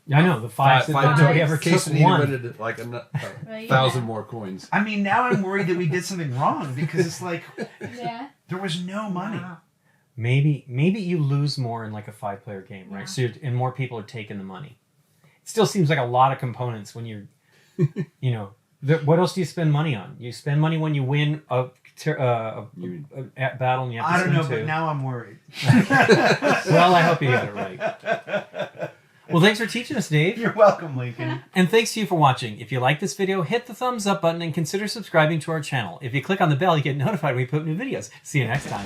Yeah, I know the 5 said five nobody tokens. ever In case took you one. needed like a Well, yeah. 1,000 more coins. I mean, now I'm worried that we did something wrong because it's like Yeah. there was no money. Wow. Maybe you lose more in like a 5-player game, right? Yeah. So and more people are taking the money. It still seems like a lot of components when you're, what else do you spend money on? You spend money when you win a battle and you have to I don't know, spend but 2. now I'm worried. Well, I hope you get it right. Well, thanks for teaching us, Dave. You're welcome, Lincoln. And thanks to you for watching. If you like this video, hit the thumbs up button and consider subscribing to our channel. If you click on the bell, you get notified when we put new videos. See you next time.